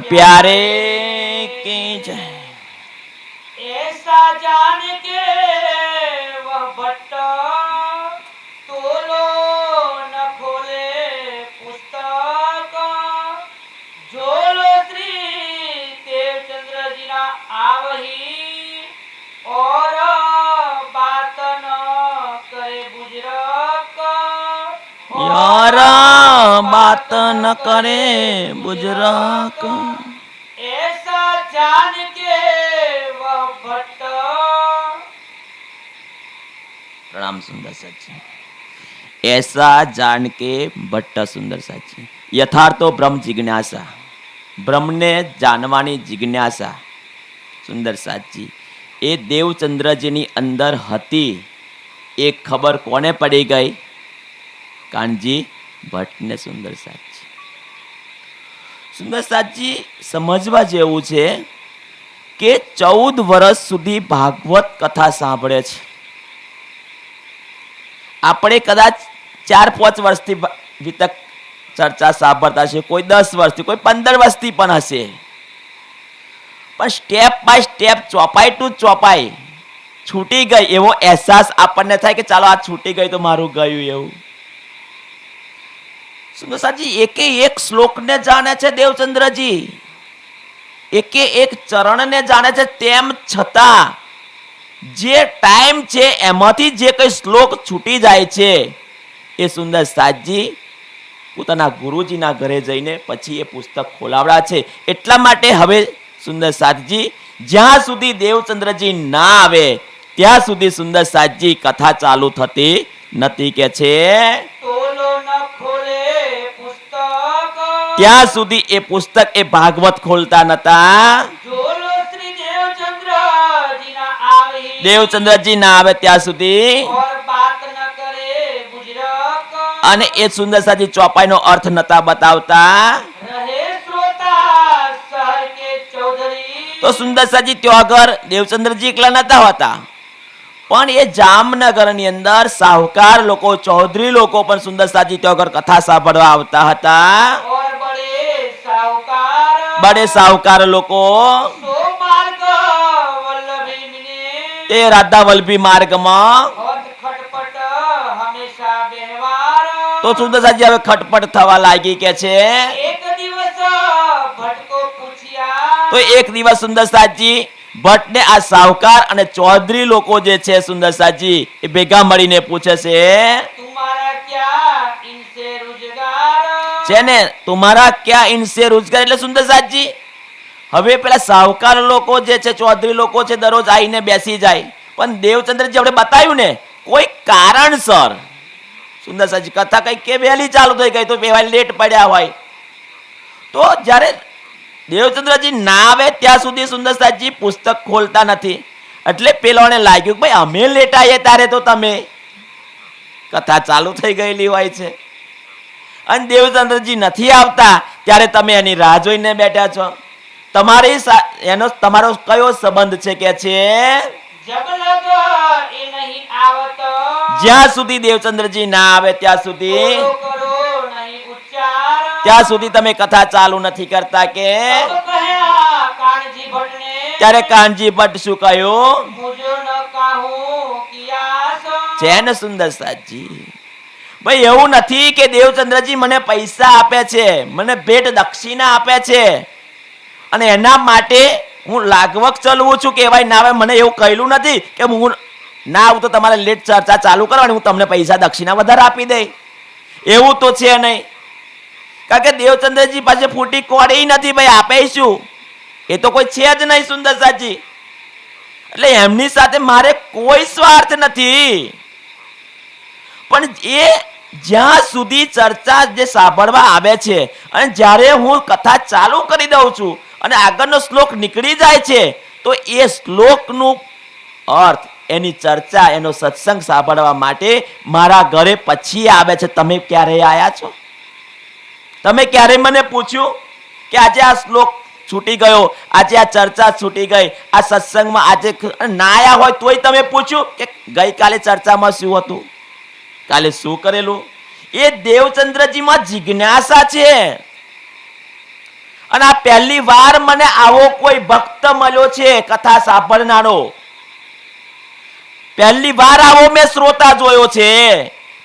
प्यारे की जय। ऐसा जान के वह भट्ट तोलो न खोले पुस्तक, जोलो श्री देवचंद्र जी ना आवही और बात न करे बुजरक। यार बात न करे बुजरक। ऐसा जान के वह भट्ट। प्रणाम सुंदर साची। ऐसा जान के भट्ट सुंदर साची। यथार्थो ब्रह्म जिज्ञासा, ब्रह्मने जानवानी जिज्ञासा सुंदर साची એ દેવચંદ્રજીની અંદર હતી એ ખબર કોને પડી ગઈ? કાનજી ભટ્ટને સુંદર સાચી। સુંદર સાચી સમજવા જેવું છે કે 14 વર્ષ સુધી ભાગવત કથા સાંભળે છે। આપણે કદાચ 4-5 વર્ષથી વિતક ચર્ચા સાંભળતા છે, કોઈ 10 વર્ષથી, કોઈ 15 વર્ષથી પણ હશે, પણ સ્ટેપ બાય સ્ટેપ ચોપાઈ ટુ ચોપાઈ છૂટી ગઈ એવો અહેસાસ આપણને થાય કે ચાલો આ છૂટી ગઈ તો મારું ગયું એવું। સુંદર સાજી એકે એક શ્લોકને જાણે છે દેવચંદ્રજી, એકે એક ચરણને જાણે છે, તેમ છતાં જે ટાઈમ છે એમાંથી જે કઈ શ્લોક છૂટી જાય છે એ સુંદર સાજી પોતાના ગુરુજીના ઘરે જઈને પછી એ પુસ્તક ખોલાવડા છે। એટલા માટે હવે સુંદર સાતજી જ્યાં સુધી દેવચંદ્રજી ના આવે ત્યાં સુધી સુંદર સાતજી કથા ચાલુ થતી નથી કે છે તોલો ન ખોલે પુસ્તક, ત્યાં સુધી એ પુસ્તક એ ભાગવત ખોલતા નતા। જોલો શ્રી દેવચંદ્રજી ના આવહી દેવચંદ્રજી ના આવે ત્યાં સુધી और बात न करे बुजरक। અને એ સુંદર સાતજી ચોપાઈનો અર્થ નતા બતાવતા। रहे श्रोता शहर के चौधरी, તો સુંદર સાજી ત્યાં આગળ દેવચંદ્રજી એકલા નતા હોતા, પણ એ જામનગરની અંદર સાહુકાર લોકો, ચૌધરી લોકો પણ સુંદર સાજી ત્યાં આગળ કથા સાંભળવા આવતા હતા। और बड़े साहूकार બડે સાહુકાર લોકો सो मार्ग वल्लभी मिने, તે રાધા વલ્લભી માર્ગમાં होत खटपट हमेशा व्यवहार। તો સુંદર સાજી હવે ખટપટ થવા લાગી કે છે। एक दिवस भटको पूछिया, તો એક દિવસ સુંદર સાજી ભટ્ટને આ સાહુકાર અને ચૌધરી લોકો જે છે સુંદર સાજી એ ભેગા મળીને પૂછે છે तुम्हारा क्या इनसे रोजगार। છે ને તમારા ક્યાં ઇનસે રોજગાર। એટલે સુંદર સાજી હવે પેલા સાહુકાર લોકો જે છે, ચૌધરી લોકો છે, દરરોજ આવીને બેસી જાય, પણ દેવચંદ્રજી આપણે બતાવ્યું ને કોઈ કારણસર સુંદર સાજી કથા કઈ કે વહેલી ચાલુ થઈ ગઈ તો વેવાય લેટ પડ્યા હોય, તો જ્યારે દેવચંદ્રજી ના આવે ત્યાં સુધી સુંદર સાજી પુસ્તક ખોલતા નથી। એટલે પેલોને લાગ્યું કે ભાઈ અમે લેટ આવીએ ત્યારે તો તમે કથા ચાલુ થઈ ગયેલી હોય છે અને દેવચંદ્રજી નથી આવતા ત્યારે તમે એની રાહ જોઈને બેઠા છો। તમારો કયો સંબંધ છે કે છે जब लग ये नहीं आवत, જ્યાં સુધી દેવચંદ્રજી ના આવે ત્યાં સુધી करो करो नहीं उच्चार। ત્યાં સુધી તમે કથા ચાલુ નથી કરતા કે तब कहया कानजी भट्ट ने, ત્યારે કાનજી ભટ્ટ શું કહ્યું मुझो न काहू कियास। છે ને સુંદર સાજી ભાઈ એવું નથી કે દેવચંદ્રજી મને પૈસા આપે છે, મને ભેટ દક્ષિણા આપે છે અને એના માટે હું લાગવક ચલવું છું કે ભાઈ ના આવે, મને એવું કહેલું નથી કે હું ના આવું તો તમારે લેટ ચર્ચા ચાલુ કરવાની, હું તમને પૈસા દક્ષિણા વધારે આપી દઈ, એવું તો છે નહીં। કારણ કે દેવચંદ્રજી પાસે ફૂટી કોડી નથી ભાઈ, આપે શું, એ તો કોઈ છે જ નહીં સુંદર સાજી। એટલે એમની સાથે મારે કોઈ સ્વાર્થ નથી, પણ એ જ્યાં સુધી ચર્ચા જે સાંભળવા આવે છે અને જ્યારે હું કથા ચાલુ કરી દઉં છું અને આગળનો શ્લોક નીકળી જાય છે તો એ શ્લોકનું અર્થ, એની ચર્ચા, એનો સત્સંગ સાંભળવા માટે મારા ઘરે પછી આવે છે। તમે ક્યારે આયા છો? તમે ક્યારે મને પૂછ્યું કે આજે આ શ્લોક છૂટી ગયો, આજે આ ચર્ચા છૂટી ગઈ, આ સત્સંગમાં આજે ના આયા હોય તોય તમે પૂછ્યું કે ગઈકાલે ચર્ચામાં શું હતું, કાલે શું કરેલું? એ દેવચંદ્રજીમાં જિજ્ઞાસા છે અને આ પહેલી વાર મને આવો કોઈ ભક્ત મળ્યો છે કથા સાંભળનારો. પહેલી વાર આવો મેં શ્રોતા જોયો છે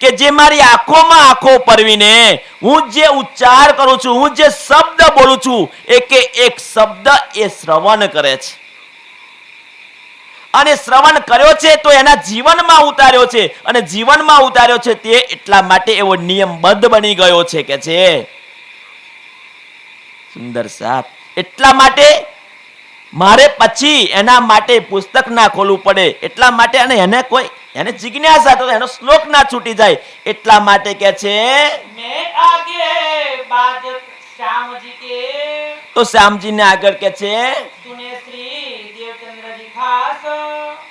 કે જે મારી આંખોમાં આંખો પરવીને હું જે ઉચ્ચાર કરું છું, હું જે શબ્દ બોલું છું, એક શબ્દ એ શ્રવણ કરે છે. અને શ્રવણ કર્યો છે તો એના જીવનમાં ઉતાર્યો છે, અને જીવનમાં ઉતાર્યો છે તે એટલા માટે એવો નિયમબદ્ધ બની ગયો છે કે છે. સુંદર સાથ. એટલા માટે મારે પછી એના માટે પુસ્તક ના ખોલવું પડે, એટલા માટે અને એને જિજ્ઞાસા તો એનો શ્લોક ના છૂટી જાય એટલા માટે કે છે. मैं आगे बाद श्याम जी के તો શ્યામજી ને આગળ કે છે सुने श्री देवचंद्र जी खास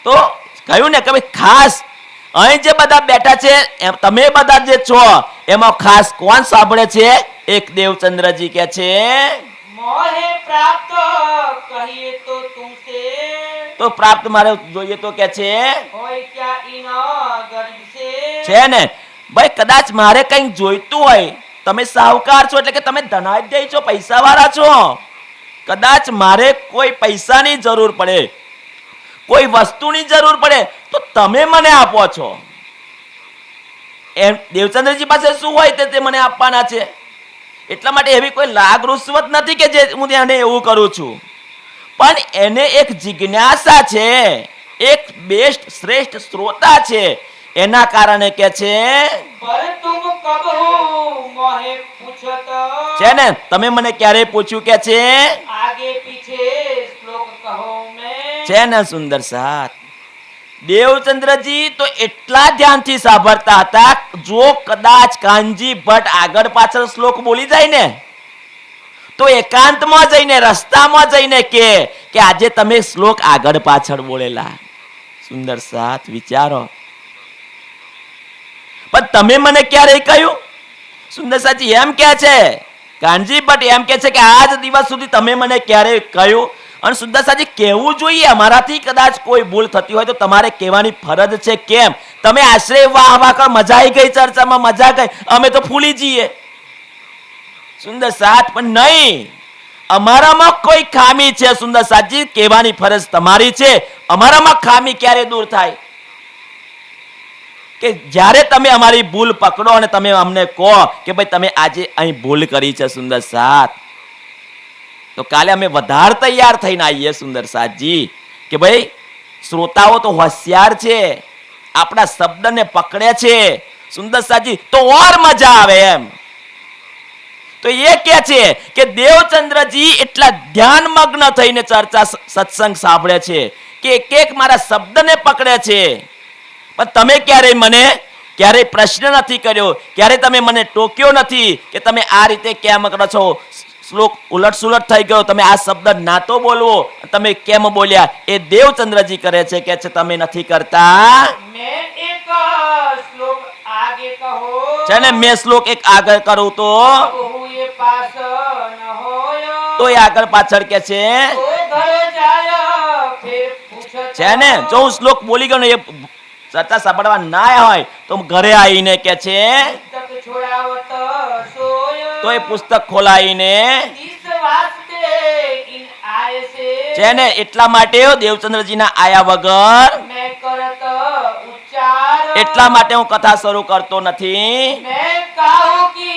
તો કહ્યું ને કે ભાઈ ખાસ અહીં જે બધા બેઠા છે તમે બધા જે છો એમાં ખાસ કોણ સાંભળે છે? એક દેવચંદ્રજી કે છે. मोहे प्राप्त कहिए तो तुमसे તો પ્રાપ્ત મારે જોઈએ તો કે છે होय क्या इन गरीब से છે ને ભાઈ કદાચ મારે કંઈક જોઈતું હોય, તમે સાહુકાર છો એટલે કે તમે ધનાઢ્ય છો, પૈસા વાળા છો, કદાચ મારે કોઈ પૈસાની જરૂર પડે, કોઈ વસ્તુની જરૂર પડે તો તમે મને આપો છો. એમ દેવચંદ્રજી પાસે શું હોય તે મને આપવાના છે. એટલા માટે એવી કોઈ લાગ રૂશ્વત નથી કે જે હું એને એવું કરું છું, પણ એને એક જિજ્ઞાસા છે, એક બેસ્ટ શ્રેષ્ઠ શ્રોતા છે, એના કારણે કે છે. पर तुम कब हो मोहे पूछत છે ને તમે મને ક્યારે પૂછ્યું કે છે? आगे पीछे श्लोक कहो मैं છે ને સુંદર સાથ. દેવચંદ્રજી તો એટલા ધ્યાનથી સાંભળતા હતા, જો કદાચ કાનજી ભટ્ટ આગળ પાછળ શ્લોક બોલી જાય ને તો એકાંતમાં જઈને રસ્તામાં જઈને કે આજે તમે શ્લોક આગળ પાછળ બોલેલા. સુંદર સાથ વિચારો. પણ તમે મને ક્યારે કહ્યું? સુંદર સાથી એમ કે છે, કાનજી ભટ્ટ એમ કે છે કે આજ દિવસ સુધી તમે મને ક્યારે કહ્યું? અને સુંદર સાથી કહેવું જોઈએ, અમારાથી કદાચ કોઈ ભૂલ થતી હોય તો તમારે કહેવાની ફરજ છે. કેમ તમે આશ્રય વાહ વાહ કર, મજા આવી ગઈ, ચર્ચામાં મજા ગઈ, અમે તો ફૂલી જઈએ. સુંદર સાથ પણ નહીં, અમારામાં કોઈ ખામી છે સુંદર સાથી, કહેવાની ફરજ તમારી છે. અમારામાં ખામી ક્યારે દૂર થાય? કે જ્યારે તમે અમારી ભૂલ પકડો અને તમે અમને કહો કે ભાઈ તમે આજે અહીં ભૂલ કરી છે સુંદર સાથ, તો કાલે અમે વધારે તૈયાર થઈને આવીએ સુંદર સાથજી કે ભાઈ શ્રોતાઓ તો હોશિયાર છે, આપણા શબ્દને પકડે છે સુંદર સાથજી, તો ઓર મજા આવે એમ. તો એ કે છે કે દેવચંદ્રજી એટલા ધ્યાનમગ્ન થઈને ચર્ચા સત્સંગ સાંભળે છે કે એક મારા શબ્દને પકડે છે. પણ તમે ક્યારેય પ્રશ્ન નથી કર્યો, ક્યારે તમે મને ટોક્યો નથી કે તમે આ રીતે કેમ કરો છો, શ્લોક ઉલટ સુલટ થઈ ગયો, તમે આ શબ્દ ના તો બોલવો, તમે કેમ બોલ્યા? એ દેવચંદ્રજી કરે છે કે તમે નથી કરતા. मैं एक श्लोक आगे कहो છે ને મેં શ્લોક એક આગળ કરું તો हुए पास न होय તો એ આગળ પાછળ કે છે. तो घर जाय फिर पूछत છે ને જો હું શ્લોક બોલી ગયો ને એ ચર્ચા સાંભળવા ના હોય તો ઘરે આવીને કે છે, तक छोड़ावत सोय તો એ પુસ્તક ખોલાવીને इस वास्ते इन आय से છે ને એટલા માટે દેવચંદ્રજીના આયા વગર, मैं करत उच्चार એટલા માટે હું કથા શરૂ કરતો નથી. मैं काहू की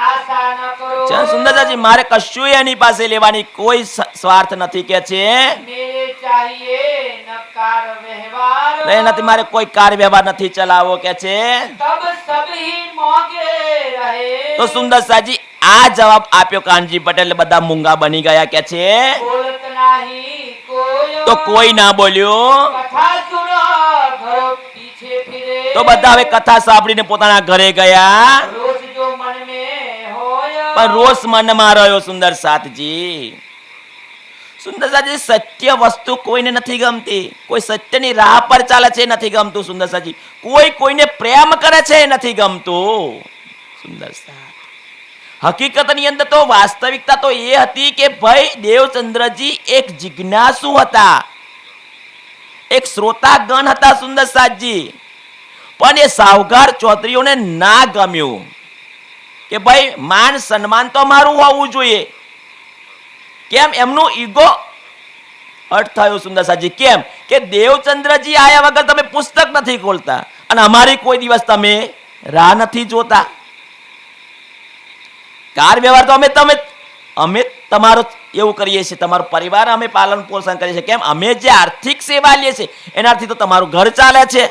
आशा न करो છે ને સુંદરજી, મારે કશું એની પાસે લેવાની કોઈ સ્વાર્થ નથી કે છે. मेरे चाहिए नकार व्यवहार તો એનાથી મારે કોઈ કાર વ્યવહાર નથી ચલાવવો કે છે. तब सभी मोगे रहे તો સુંદર સાજી આ જવાબ આપ્યો કાનજી પટેલ, બધા મૂંગા બની ગયા કે છે. बोलत नाही कोय તો કોઈ ના બોલ્યું. कथा सुनो घर पीछे फिरे તો બધા હવે કથા સાંભળીને પોતાના ઘરે ગયા. रोज जो मन में होय પણ રોષ મનમાં રહ્યો સુંદર સાથજી. સુંદર સાથજી સત્ય વસ્તુ કોઈને નથી ગમતી, કોઈ સત્યની રાહ પર ચાલે છે નથી ગમતું સુંદર સાથજી, કોઈ કોઈને પ્રેમ કરે છે નથી ગમતું સુંદર સાથ. હકીકતની અંદર તો વાસ્તવિકતા તો એ હતી કે ભાઈ દેવચંદ્રજી એક જિજ્ઞાસુ હતા, એક શ્રોતાગણ હતા સુંદર સાથજી. પણ એ સાવકાર ચૌધરીઓને ના ગમ્યું કે ભાઈ માન સન્માન તો મારું હોવું જોઈએ, કેમ? એમનું ઈગો હર્ટ થયું સુંદરસાજી. કેમ કે દેવચંદ્રજી આયા વગર તમે પુસ્તક નથી ખોલતા અને અમારી કોઈ દિવસ તમે રાહ નથી જોતા. કાર વ્યવહાર તો અમે તમારો એવું કરીએ છીએ, તમારો પરિવાર અમે પાલન પોષણ કરીએ છીએ. કેમ? અમે જે આર્થિક સેવા લઈએ છીએ એનાથી તો તમારું ઘર ચાલે છે.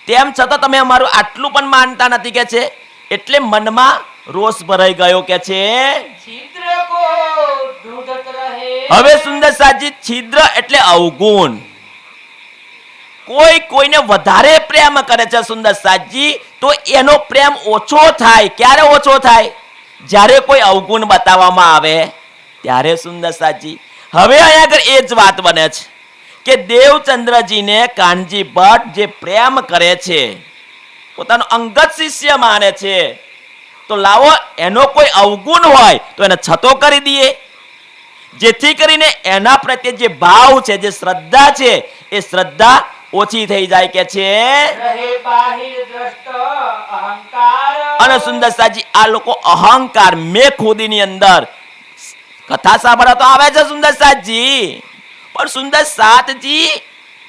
તેમ છતાં તમે અમારું આટલું પણ માનતા નથી કે છે. એટલે મનમાં રોષ ભરાઈ ગયો કે છે. छिद्र को ढूंढत रहे। હવે સુંદર સાજી, છિદ્ર એટલે અવગુણ. કોઈ કોઈને વધારે પ્રેમ કરે છે સુંદર સાજી, તો એનો પ્રેમ ઓછો થાય. ક્યારે ઓછો થાય? જ્યારે કોઈ અવગુણ બતાવવામાં આવે ત્યારે સુંદર સાજી. હવે અહીંયા આગળ એ જ વાત બને છે કે દેવચંદ્રજીને કાનજી ભટ્ટ જે પ્રેમ કરે છે, પોતાનો અંગત શિષ્ય માને છે, તો લાવો એનો કોઈ અવગુણ હોય તો એને છતો કરી દઈએ, જેથી કરીને એના પ્રત્યે જે ભાવ છે, જે શ્રદ્ધા છે, એ શ્રદ્ધા ઓછી થઈ જાય કે છે. रहे बाहिर दृष्ट अहंकार। અને સુંદર સાજી, આ લોકો અહંકાર મેં ખુદીની અંદર કથા સાંભળવા તો આવે છે સુંદર સાતજી, પણ સુંદર સાતજી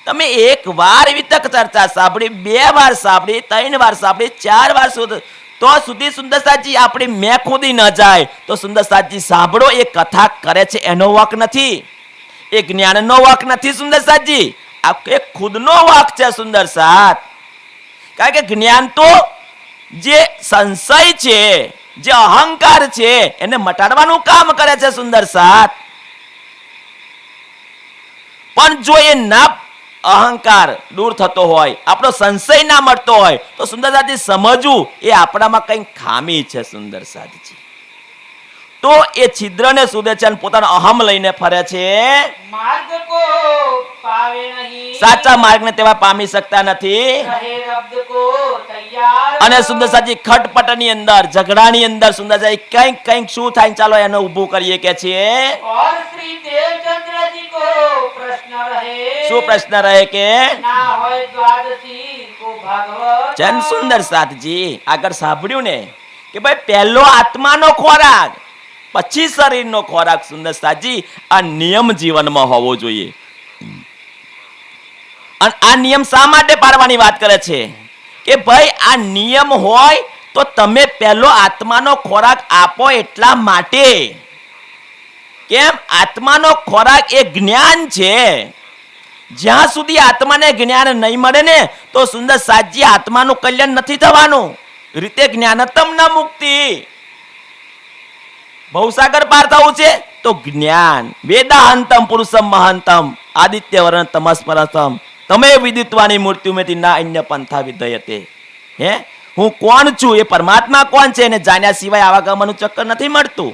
તમે એક વાર વિતક ચર્ચા સાંભળી, 2 વાર સાંભળી, 3 વાર સાંભળી, 4 વાર તો સુધી સુંદર સાતજી આપણી મેં ખુદી ન જાય. તો સુંદર સાતજી સાંભળો, એ કથા કરે છે એનો વાંક નથી, એ જ્ઞાનનો વાંક નથી સુંદર સાતજી, આ એ ખુદનો વાંક છે સુંદર સાત. કારણ કે જ્ઞાન તો જે સંશય છે, જે અહંકાર છે, એને મટાડવાનું કામ કરે છે સુંદર સાત. પણ જો એ ના અહંકાર દૂર થતો હોય, આપણો સંશય ના મળતો હોય, તો સુંદર સાતજી સમજવું એ આપણામાં કંઈક ખામી છે સુંદર સાતજી. તો એ છિદ્રને સુધે છે અને પોતાનો અહમ લઈને ફરે છે. मार्ग को पावे नहीं। સાચા માર્ગને તેવા પામી શકતા નથી. रहे रब्द को तैयार। અને સુંદર સાજી ખટપટની અંદર, ઝઘડાની અંદર સુંદર સાજી કંઈક શું થાય, ચાલો એને ઊભું કરીએ કે છે. और श्री देवचंद्र जी को प्रश्न रहे। શું પ્રશ્ન રહે કે ना होय द्वादशी को भागवत। જન સુંદર સાતજી આગળ સાંભળ્યું ને કે ભાઈ પહેલો આત્માનો ખોરાક, પછી શરીરનો ખોરાક સુંદર સાતજી, આ નિયમ જીવનમાં હોવો જોઈએ. અને આ નિયમ શા માટે પાડવાની વાત કરે છે કે ભાઈ આ નિયમ હોય તો તમે પહેલો આત્માનો ખોરાક આપો એટલા માટે. કેમ? આત્માનો ખોરાક એ જ્ઞાન છે. જ્યાં સુધી આત્માને જ્ઞાન નહીં મળે ને, તો સુંદર સાતજી આત્માનું કલ્યાણ નથી થવાનું. રીતે જ્ઞાનતમ ન મુક્તિ, ભવસાગર પાર થવું છે તો જ્ઞાન. વેદાંતમ પુરુષમ મહાંતમ આદિત્ય વર્ણ તમસ્પરસમ તમે વિદિત્વાની મૃત્યુમેથી ના અન્ય પંથા વિધયતે. હે, હું કોણ છું, એ પરમાત્મા કોણ છે એને જાણ્યા સિવાય આવાગમનનું ચક્કર નથી મળતું.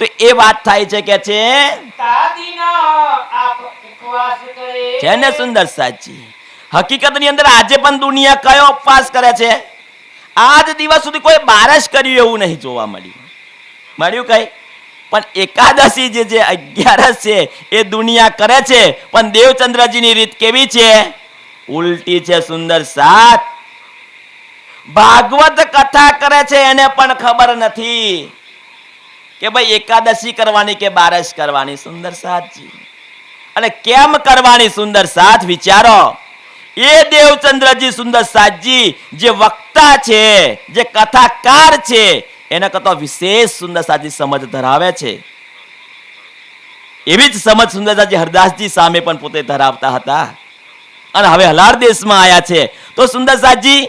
તો એ વાત થાય છે કે છે तादीना आप उपवास करे। છે ને સુંદર સાચી. હકીકતની અંદર આજે પણ દુનિયા કયો ઉપવાસ કરે છે? આજ દિવસ સુધી કોઈ બારસ કર્યું એવું નહીં જોવા મળ્યું કઈ. પણ એકાદશી જે 11 છે એ દુનિયા કરે છે, પણ દેવચંદ્રજીની રીત કેવી છે? ઉલટી છે સુંદર સાત. ભાગવત કથા કરે છે એને પણ ખબર નથી કે ભાઈ એકાદશી કરવાની કે બારસ કરવાની સુંદર સાતજી. અને કેમ કરવાની સુંદર સાત વિચારો. એ દેવચંદ્રજી સુંદર સાતજી જે વક્તા છે, જે કથાકાર છે, એના કરતા વિશેષ સુંદર સાતજી સમજ ધરાવે છે. એવી જ સમજ સુંદર સાતજી હરદાસજી સામે પણ પોતે ધરાવતા હતા. અને હવે હલાર દેશમાં આવ્યા છે તો સુંદર સાતજી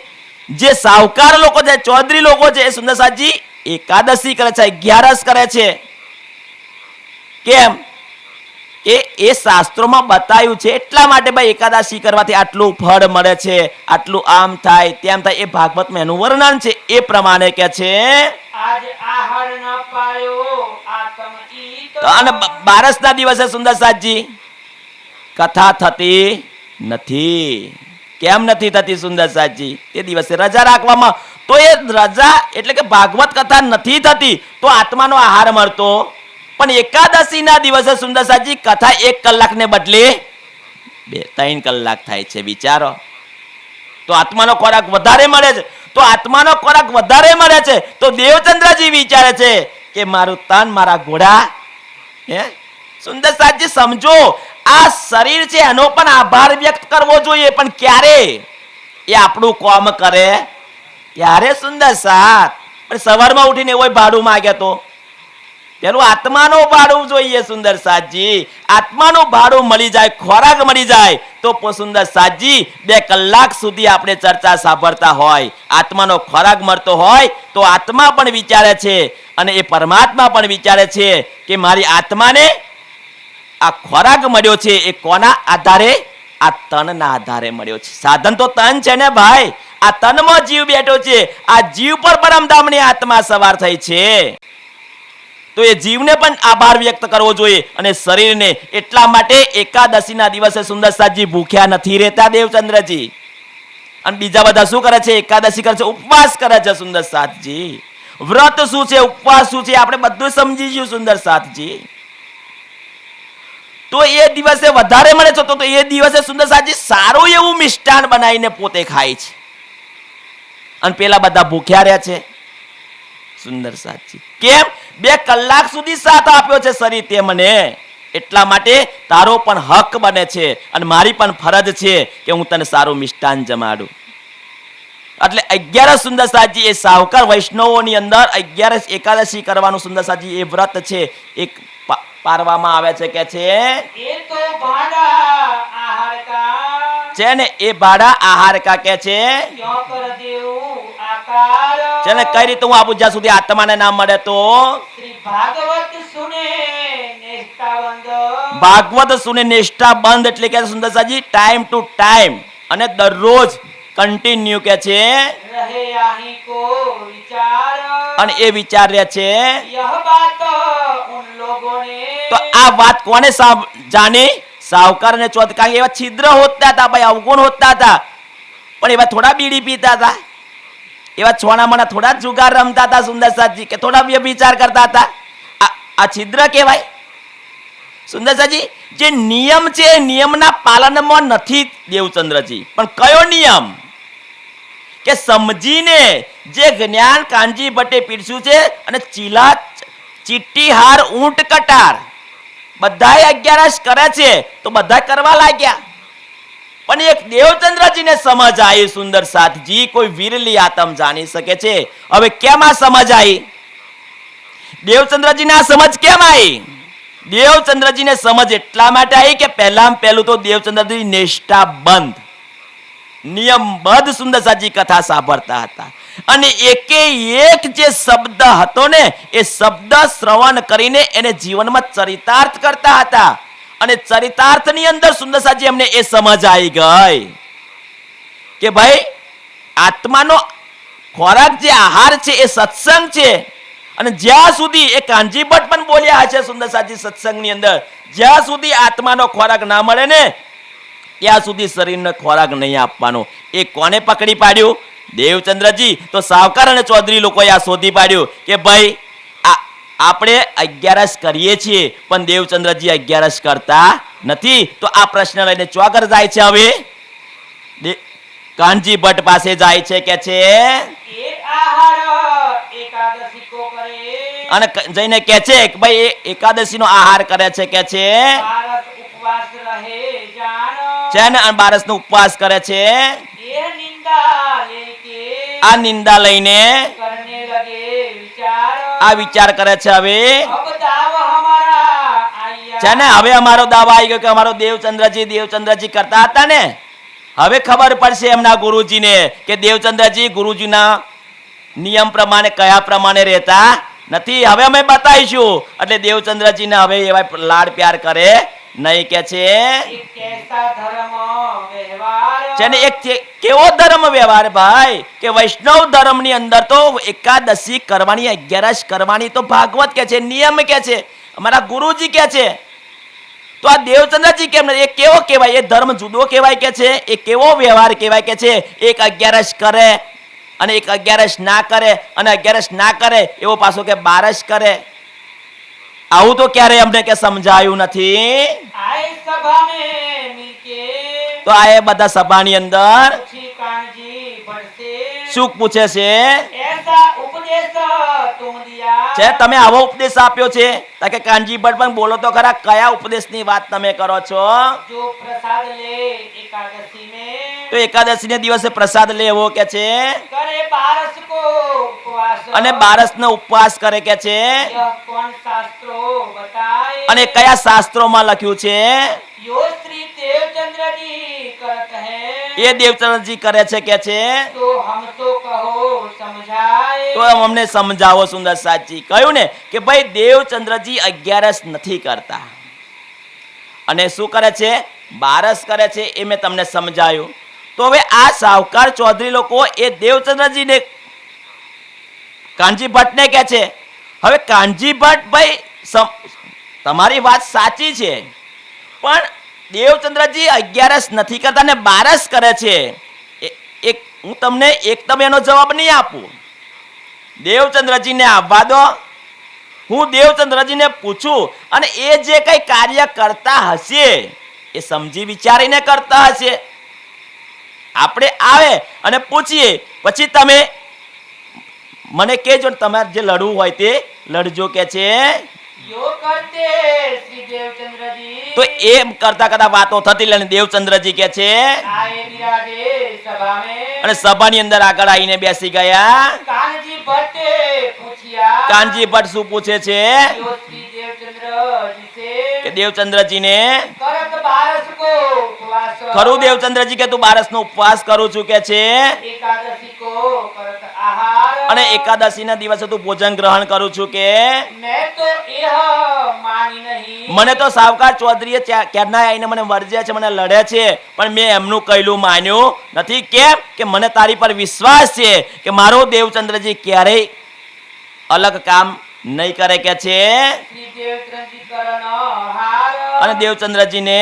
જે સાવકાર લોકો છે, ચૌધરી લોકો છે, એ સુંદર સાતજી એકાદશી કરે છે, 11 કરે છે. કેમ? કે એ શાસ્ત્રોમાં બતાવ્યું છે એટલા માટે ભાઈ એકાદશી કરવાથી આટલું ફળ મળે છે, આટલું આમ થાય તેમ થાય. એ ભાગવતમાં એનું વર્ણન છે. એ પ્રમાણે કે છે. आज आहार न पायो आत्म ईत। અને બારસના દિવસે સુંદર સાતજી કથા થતી નથી. કેમ નથી થતી સુંદર સાતજી? તે દિવસે રજા રાખવામાં. તો એ રજા એટલે કે ભાગવત કથા નથી થતી તો આત્માનો આહાર મળતો. પણ એકાદશી ના દિવસે સુંદર સાતજી કથા 1 કલાકને બદલે 2-3 કલાક થાય છે. વિચારો. તો આત્માનો ખોરાક વધારે મળે છે. તો આત્માનો ખોરાક વધારે મળે છે તો દેવચંદ્રજી વિચારે છે કે મારું તન મારા ઘોડા હે સુંદર સાજી સમજો આ શરીર છે એનો પણ આભાર વ્યક્ત કરવો જોઈએ, પણ ક્યારે? એ આપણું કામ કરે ત્યારે સુંદર સાથ. પણ સવારમાં ઉઠીને એવો ભાડું માંગે તો પેલું આત્માનું ભાડું જોઈએ સુંદર સાજી. આત્માનું ભાડું મળી જાય, ખોરાક મળી જાય તો સુંદર સાજી 2 કલાક સુધી આપણે ચર્ચા સાંભળતા હોય, આત્માનો ખોરાક મળતો હોય તો આત્મા પણ વિચારે છે અને એ પરમાત્મા પણ વિચારે છે કે મારી આત્માને આ ખોરાક મળ્યો છે એ કોના આધારે? આ તનના આધારે મળ્યો છે. સાધન તો તન છે ને ભાઈ, આ તનમાં જીવ બેઠો છે, આ જીવ પર પરમધામની આત્મા સવાર થઈ છે, તો એ જીવને પણ આભાર વ્યક્ત કરવો જોઈએ અને શરીરને. એટલા માટે એકાદશીના દિવસે સુંદર સાજી ભૂખ્યા નથી રહેતા દેવચંદ્રજી. અને બીજા બધા શું કરે છે? એકાદશી કરે છે, ઉપવાસ કરે છે સુંદર સાતજી. વ્રત શું છે, ઉપવાસ શું છે, આપણે બધું સમજીશું સુંદર સાતજી. તો એ દિવસે વધારે મળે છે તો એ દિવસે સુંદર સાજી સારું એવું મિષ્ટાન બનાવીને પોતે ખાય છે અને પેલા બધા ભૂખ્યા રહ્યા છે સુંદર સાજી. કેમ? 2 કલાક સુધી સાથ આપ્યો છે શરીર તે મને, એટલા માટે તારો પણ હક બને છે અને મારી પણ ફરજ છે કે હું તને સારું મિષ્ટાન જમાડું. એટલે 11 સુંદર સાજી એ સાવકાર વૈષ્ણવોની અંદર 11 એકાદશી કરવાનું સુંદર સાજી એ વ્રત છે, એક પારવામાં આવે છે કે છે એ તો ભાડા આહાર કા છે ને એ ભાડા આહાર કા કે છે ક્યો કર દેવું આકાર છે ને કઈ રીતે હું આપું જ્યાં સુધી આત્માને ના મળે તો? શ્રી ભાગવત સુને નિષ્ઠાવંત ભાગવત સુને નિષ્ઠા બંધ એટલે કે સુંદર સાજી ટાઈમ ટુ ટાઈમ અને દરરોજ કન્ટિન્યુ કે છે રહે આહી કો વિચાર અને એ વિચાર રહે છે. यह बात उन लोगों ने તો આ વાત કોને જાણી? સાવકાર ને ચોથ. કારણ કે એવા છિદ્ર હોતા હતા ભાઈ, અવગુણ હોતા હતા, પણ એવા થોડા બીડી પીતા હતા, એવા છોણામણા થોડા જુગાર રમતા હતા સુંદર સાજી, કે થોડા વ્યભિચાર કરતા હતા. આ છિદ્ર કહેવાય સુંદર સાજી. જે નિયમ છે એ નિયમના પાલનમાં નથી દેવચંદ્રજી. પણ કયો નિયમ? કે સમજીને જે જ્ઞાન કાનજી ભટ્ટે પીરસ્યું છે અને ચીટીહાર ઊંટ કટાર બધાય 11 કરે છે તો બધા કરવા લાગ્યા, પણ એક દેવચંદ્રજીને સમજ આવી સુંદર સાથજી, કોઈ વીરલી આત્મ જાણી શકે છે. હવે કેમ આ સમજ આવી? દેવચંદ્રજીને આ સમજ કેમ આવી? દેવચંદ્રજીને સમજ એટલા માટે આવી કે પહેલું તો દેવચંદ્રજી નિષ્ઠા બંધ નિયમબદ્ધ સુંદર સાજી કથા સાંભળતા હતા અને એકે એક જે શબ્દ હતો ને એ શબ્દ શ્રવણ કરીને એને જીવનમાં ચરિતાર્થ કરતા હતા અને ચરિતાર્થની અંદર સુંદર સાજી એમને એ સમજ આવી ગઈ કે ભાઈ આત્માનો ખોરાક જે આહાર છે એ સત્સંગ છે. અને જ્યાં સુધી એ કાનજી ભટ્ટ પણ બોલ્યા છે સુંદર સાજી સત્સંગની અંદર, જ્યાં સુધી આત્માનો ખોરાક ના મળે ને ત્યાં સુધી શરીરને ખોરાક નહીં આપવાનો. એ કોને પકડી પાડ્યું? દેવચંદ્રજી. તો સાવકાર અને ચૌધરી લોકોએ આ શોધી પાડ્યું કે ભાઈ આપણે 11 કરીએ છીએ પણ દેવચંદ્રજી 11 કરતા નથી. તો આ પ્રશ્ન લઈને ચોગર જાય છે. હવે કાનજી ભટ્ટ પાસે જાય છે કે છે एक आहार एकादशी को करे અને જઈને કે છે કે ભાઈ એકાદશીનો આહાર કરે છે કે છે बारस उपवास रहे जान છે ને અને 12 નો ઉપવાસ કરે છે. ये निंदा लेके આ નિંદા લઈને करने लगे विचार આ વિચાર કરે છે. હવે अब दाव हमारा आया છે ને હવે અમારો દાવા આવી ગયો કે અમારો દેવચંદ્રજી કરતા હતા ને, હવે ખબર પડશે એમના ગુરુજીને કે દેવચંદ્રજી ગુરુજીના નિયમ પ્રમાણે કયા પ્રમાણે રહેતા નથી. હવે અમે બતાવીશું. એટલે દેવચંદ્રજીને હવે એવા લાડ પ્યાર કરે નહીં કે છે एक कैसा धर्म व्यवहार છે ને એક કેવો ધર્મ વ્યવહાર ભાઈ કે વૈષ્ણવ ધર્મની અંદર તો એકાદશી કરવાની 11 કરવાની તો ભાગવત કે છે, નિયમ કે છે, અમારા ગુરુજી કે છે. તો આ દેવચંદ્રજી કેમ એ કેવો કહેવાય? એ ધર્મ જુદો કહેવાય કે છે? એ કેવો વ્યવહાર કહેવાય કે છે? એક 11 કરે અને એક 11 ના કરે અને 11 ના કરે એવો પાછો કે 12 કરે. આવું તો ક્યારે અમને કે સમજાયું નથી. आए सभा में मिलके તો આ એ બધા સભાની અંદર पूछी कानजी भट्ट से શું પૂછે છે? ऐसा उपदेश उपदेश तुम दिया છે તમે આવો ઉપદેશ આપ્યો છે તાકે કાનજી ભટ્ટ પણ બોલો તો ખરા કયા ઉપદેશની વાત તમે કરો છો जो प्रसाद ले एकादशी में તો એકાદશીને દિવસે પ્રસાદ લેવો કે છે करे बारस को उपवास અને બારસનો ઉપવાસ કરે કે છે यह कौन शास्त्रों बताए અને કયા શાસ્ત્રોમાં લખ્યું છે यो श्री देवचंद्र जी करत है એ દેવચંદ્રજી કરે છે કે છે तो हम तो कहो समझाए તો અમને સમજાવો સુંદર સાચી કહ્યું ને કે ભાઈ દેવચંદ્રજી 11 નથી કરતા અને શું કરે છે બારસ કરે છે એ મેં તમને સમજાયું તો હવે આ સાવકાર ચૌધરી લોકો એ દેવચંદ્રજીને કાનજી ભટ્ટને કહે છે હવે કાનજી ભટ્ટ ભાઈ તમારી વાત સાચી છે પણ દેવચંદ્રજી 11 નથી કરતા ને બારસ કરે છે એક હું તમને એકદમ એનો જવાબ નહીં આપું દેવચંદ્રજીને આવવા દો હું દેવચંદ્રજીને પૂછું અને એ જે કઈ કાર્ય કરતા હશે એ સમજી વિચારીને કરતા હશે આપણે આવે અને પૂછીએ પછી તમે મને કહેજો તમારે જે લડવું હોય તે લડજો કે છે यो करते श्री देवचंद्र जी તો એમ કરતા કરતા વાતો થતી એટલે દેવચંદ્રજી કે છે आए विराजे सभा में અને સભાની અંદર આગળ આવીને બેસી ગયા कानजी भट्टे पूछिया કાનજી ભટ્ટ શું પૂછે છે यो श्री देवचंद्र जी से કે દેવચંદ્રજીને करत बारस को उपवास ખરું દેવચંદ્રજી કે તું બારસનો ઉપવાસ કરું છું કે છે एकादशी को करत आहार અને એકાદશીના દિવસે તું ભોજન ગ્રહણ કરું છું કે मैं तो यह मानी नहीं મને તો સાવકાર ચૌધરીએ ક્યારના આવીને મને વર્જે છે મને લડે છે પણ મેં એમનું કહેલું માન્યું નથી કેમ કે મને તારી પર વિશ્વાસ છે કે મારો દેવચંદ્રજી ક્યારેય અલગ કામ નહીં કરે કે છે श्री देवचंद्र जी करण आहार અને દેવચંદ્રજીને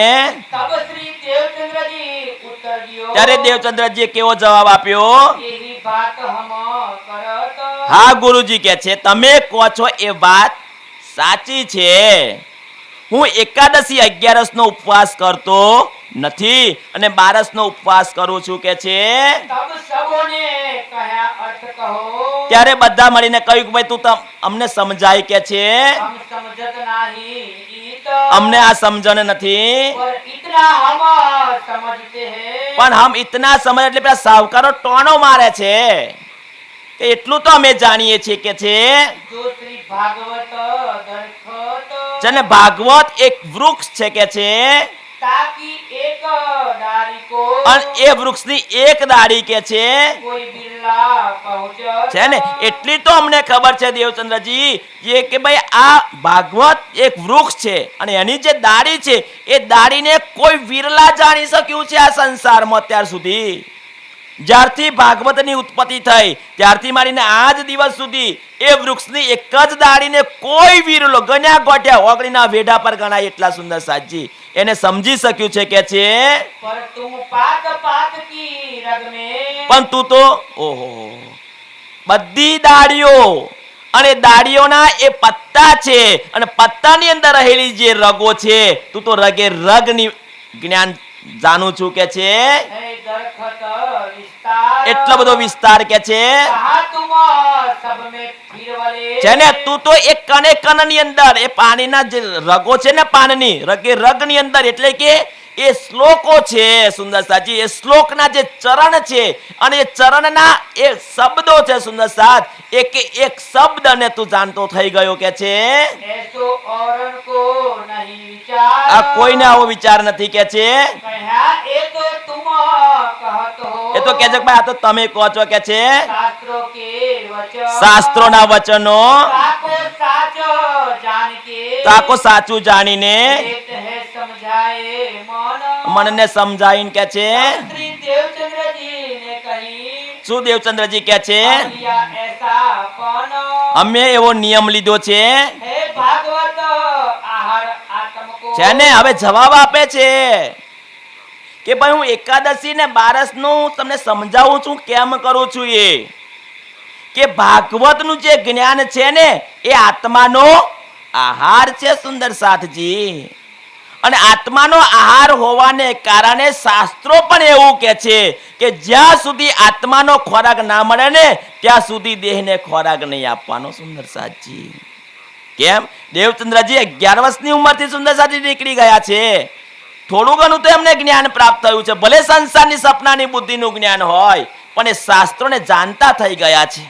तब श्री देवचंद्र जी उत्तर दियो ત્યારે દેવચંદ્રજીએ કેવો જવાબ આપ્યો यही बात हम करत હા ગુરુજી કે છે તમે કહો છો એ વાત સાચી છે હું એકાદશી 11 નો ઉપવાસ કરતો નથી અને 12 નો ઉપવાસ કરું છું કે છે तब सबोने कहा अर्थ कहो ત્યારે બધા મળીને કહ્યું કે ભાઈ તું અમને સમજાય કે છે हम समझत नहीं इत અમને આ સમજણ નથી पर इतना हम समझते हैं પણ હમ ઇતના સમજ એટલે પેલા સાવકારો ટોણો મારે છે કે એટલું તો અમે જાણીએ છીએ કે છે जो श्री भागवत दरखत જેને ભાગવત એક વૃક્ષ છે કે છે ताकि एक डाली को અને એ વૃક્ષની એક ડાળી કે છે कोई बिरला पहुंच છે ને એટલી તો અમને ખબર છે દેવચંદ્રજી જે કે ભાઈ આ ભાગવત એક વૃક્ષ છે અને એની જે ડાળી છે એ ડાળીને કોઈ વિરલા જાણી શક્યું છે આ સંસારમાં અત્યાર સુધી જ્યારથી ભાગવતની ઉત્પત્તિ થઈ ત્યારથી મારીને આજ દિવસ સુધી એ વૃક્ષની એક જ ડાળીને કોઈ વિરલો ગણ્યા ગોઠ્યા ઓગળીના વેઢા પર ગણાય એટલા સુંદર સાજી એને સમજી શક્યું છે કે છે पर तुम पात पात की रग में પણ તું તો ઓહો બધી ડાળીઓ અને ડાળીઓના એ પત્તા છે અને પત્તાની અંદર રહેલી જે રગો છે તું તો રગે રગની જ્ઞાન જાણું છું કે છે है दरखत विस्तार એટલો બધો વિસ્તાર કે છે कहा तुम सब में फिरवले છે ને તું તો એક કણે કણની અંદર એ પાણીના જે રગો છે ને પાનની રગે રગની અંદર એટલે કે એ શ્લોકો છે સુંદર સાજી એ શ્લોકના જે ચરણ છે અને એ ચરણના એ શબ્દો છે સુંદર સાત એક એક શબ્દને તું જાણતો થઈ ગયો કે છે ऐसो औरन को नहीं विचार આ કોઈને આવો વિચાર નથી કે છે कहा ये तो तुम कहत हो એ તો કે છે કે ભાઈ આ તો તમે કહો છો કે છે शास्त्रों के वचन શાસ્ત્રોના વચનો ताको साचो जान के તાકો સાચું જાણીને देत है समझाए मन મનને સમજાવીને કે છે श्री देवचंद्र जी ने कही શું દેવચંદ્રજી કે છે लिया ऐसा पन અમે એવો નિયમ લીધો છે हे भागवत आहार आत्म को છે ને હવે જવાબ આપે છે કે ભાઈ હું એકાદશી ને 12 નું તમને સમજાવું છું કેમ કરું છું એ કે ભાગવતનું જે જ્ઞાન છે ને એ આત્માનો આહાર છે સુંદર સાથજી અને આત્માનો આહાર હોવાને કારણે શાસ્ત્રો પણ એવું કહે છે કે જ્યાં સુધી આત્માનો ખોરાક ના મળે ને ત્યાં સુધી દેહને ખોરાક નહીં આપવાનો. સુંદર સાજી કેમ? દેવચંદ્રજી 11 વર્ષની ઉંમરથી સુંદર સાજી નીકળી ગયા છે. થોડું ઘણું તો એમને જ્ઞાન પ્રાપ્ત થયું છે, ભલે સંસારની સપનાની બુદ્ધિનું જ્ઞાન હોય, પણ એ શાસ્ત્રોને જાણતા થઈ ગયા છે.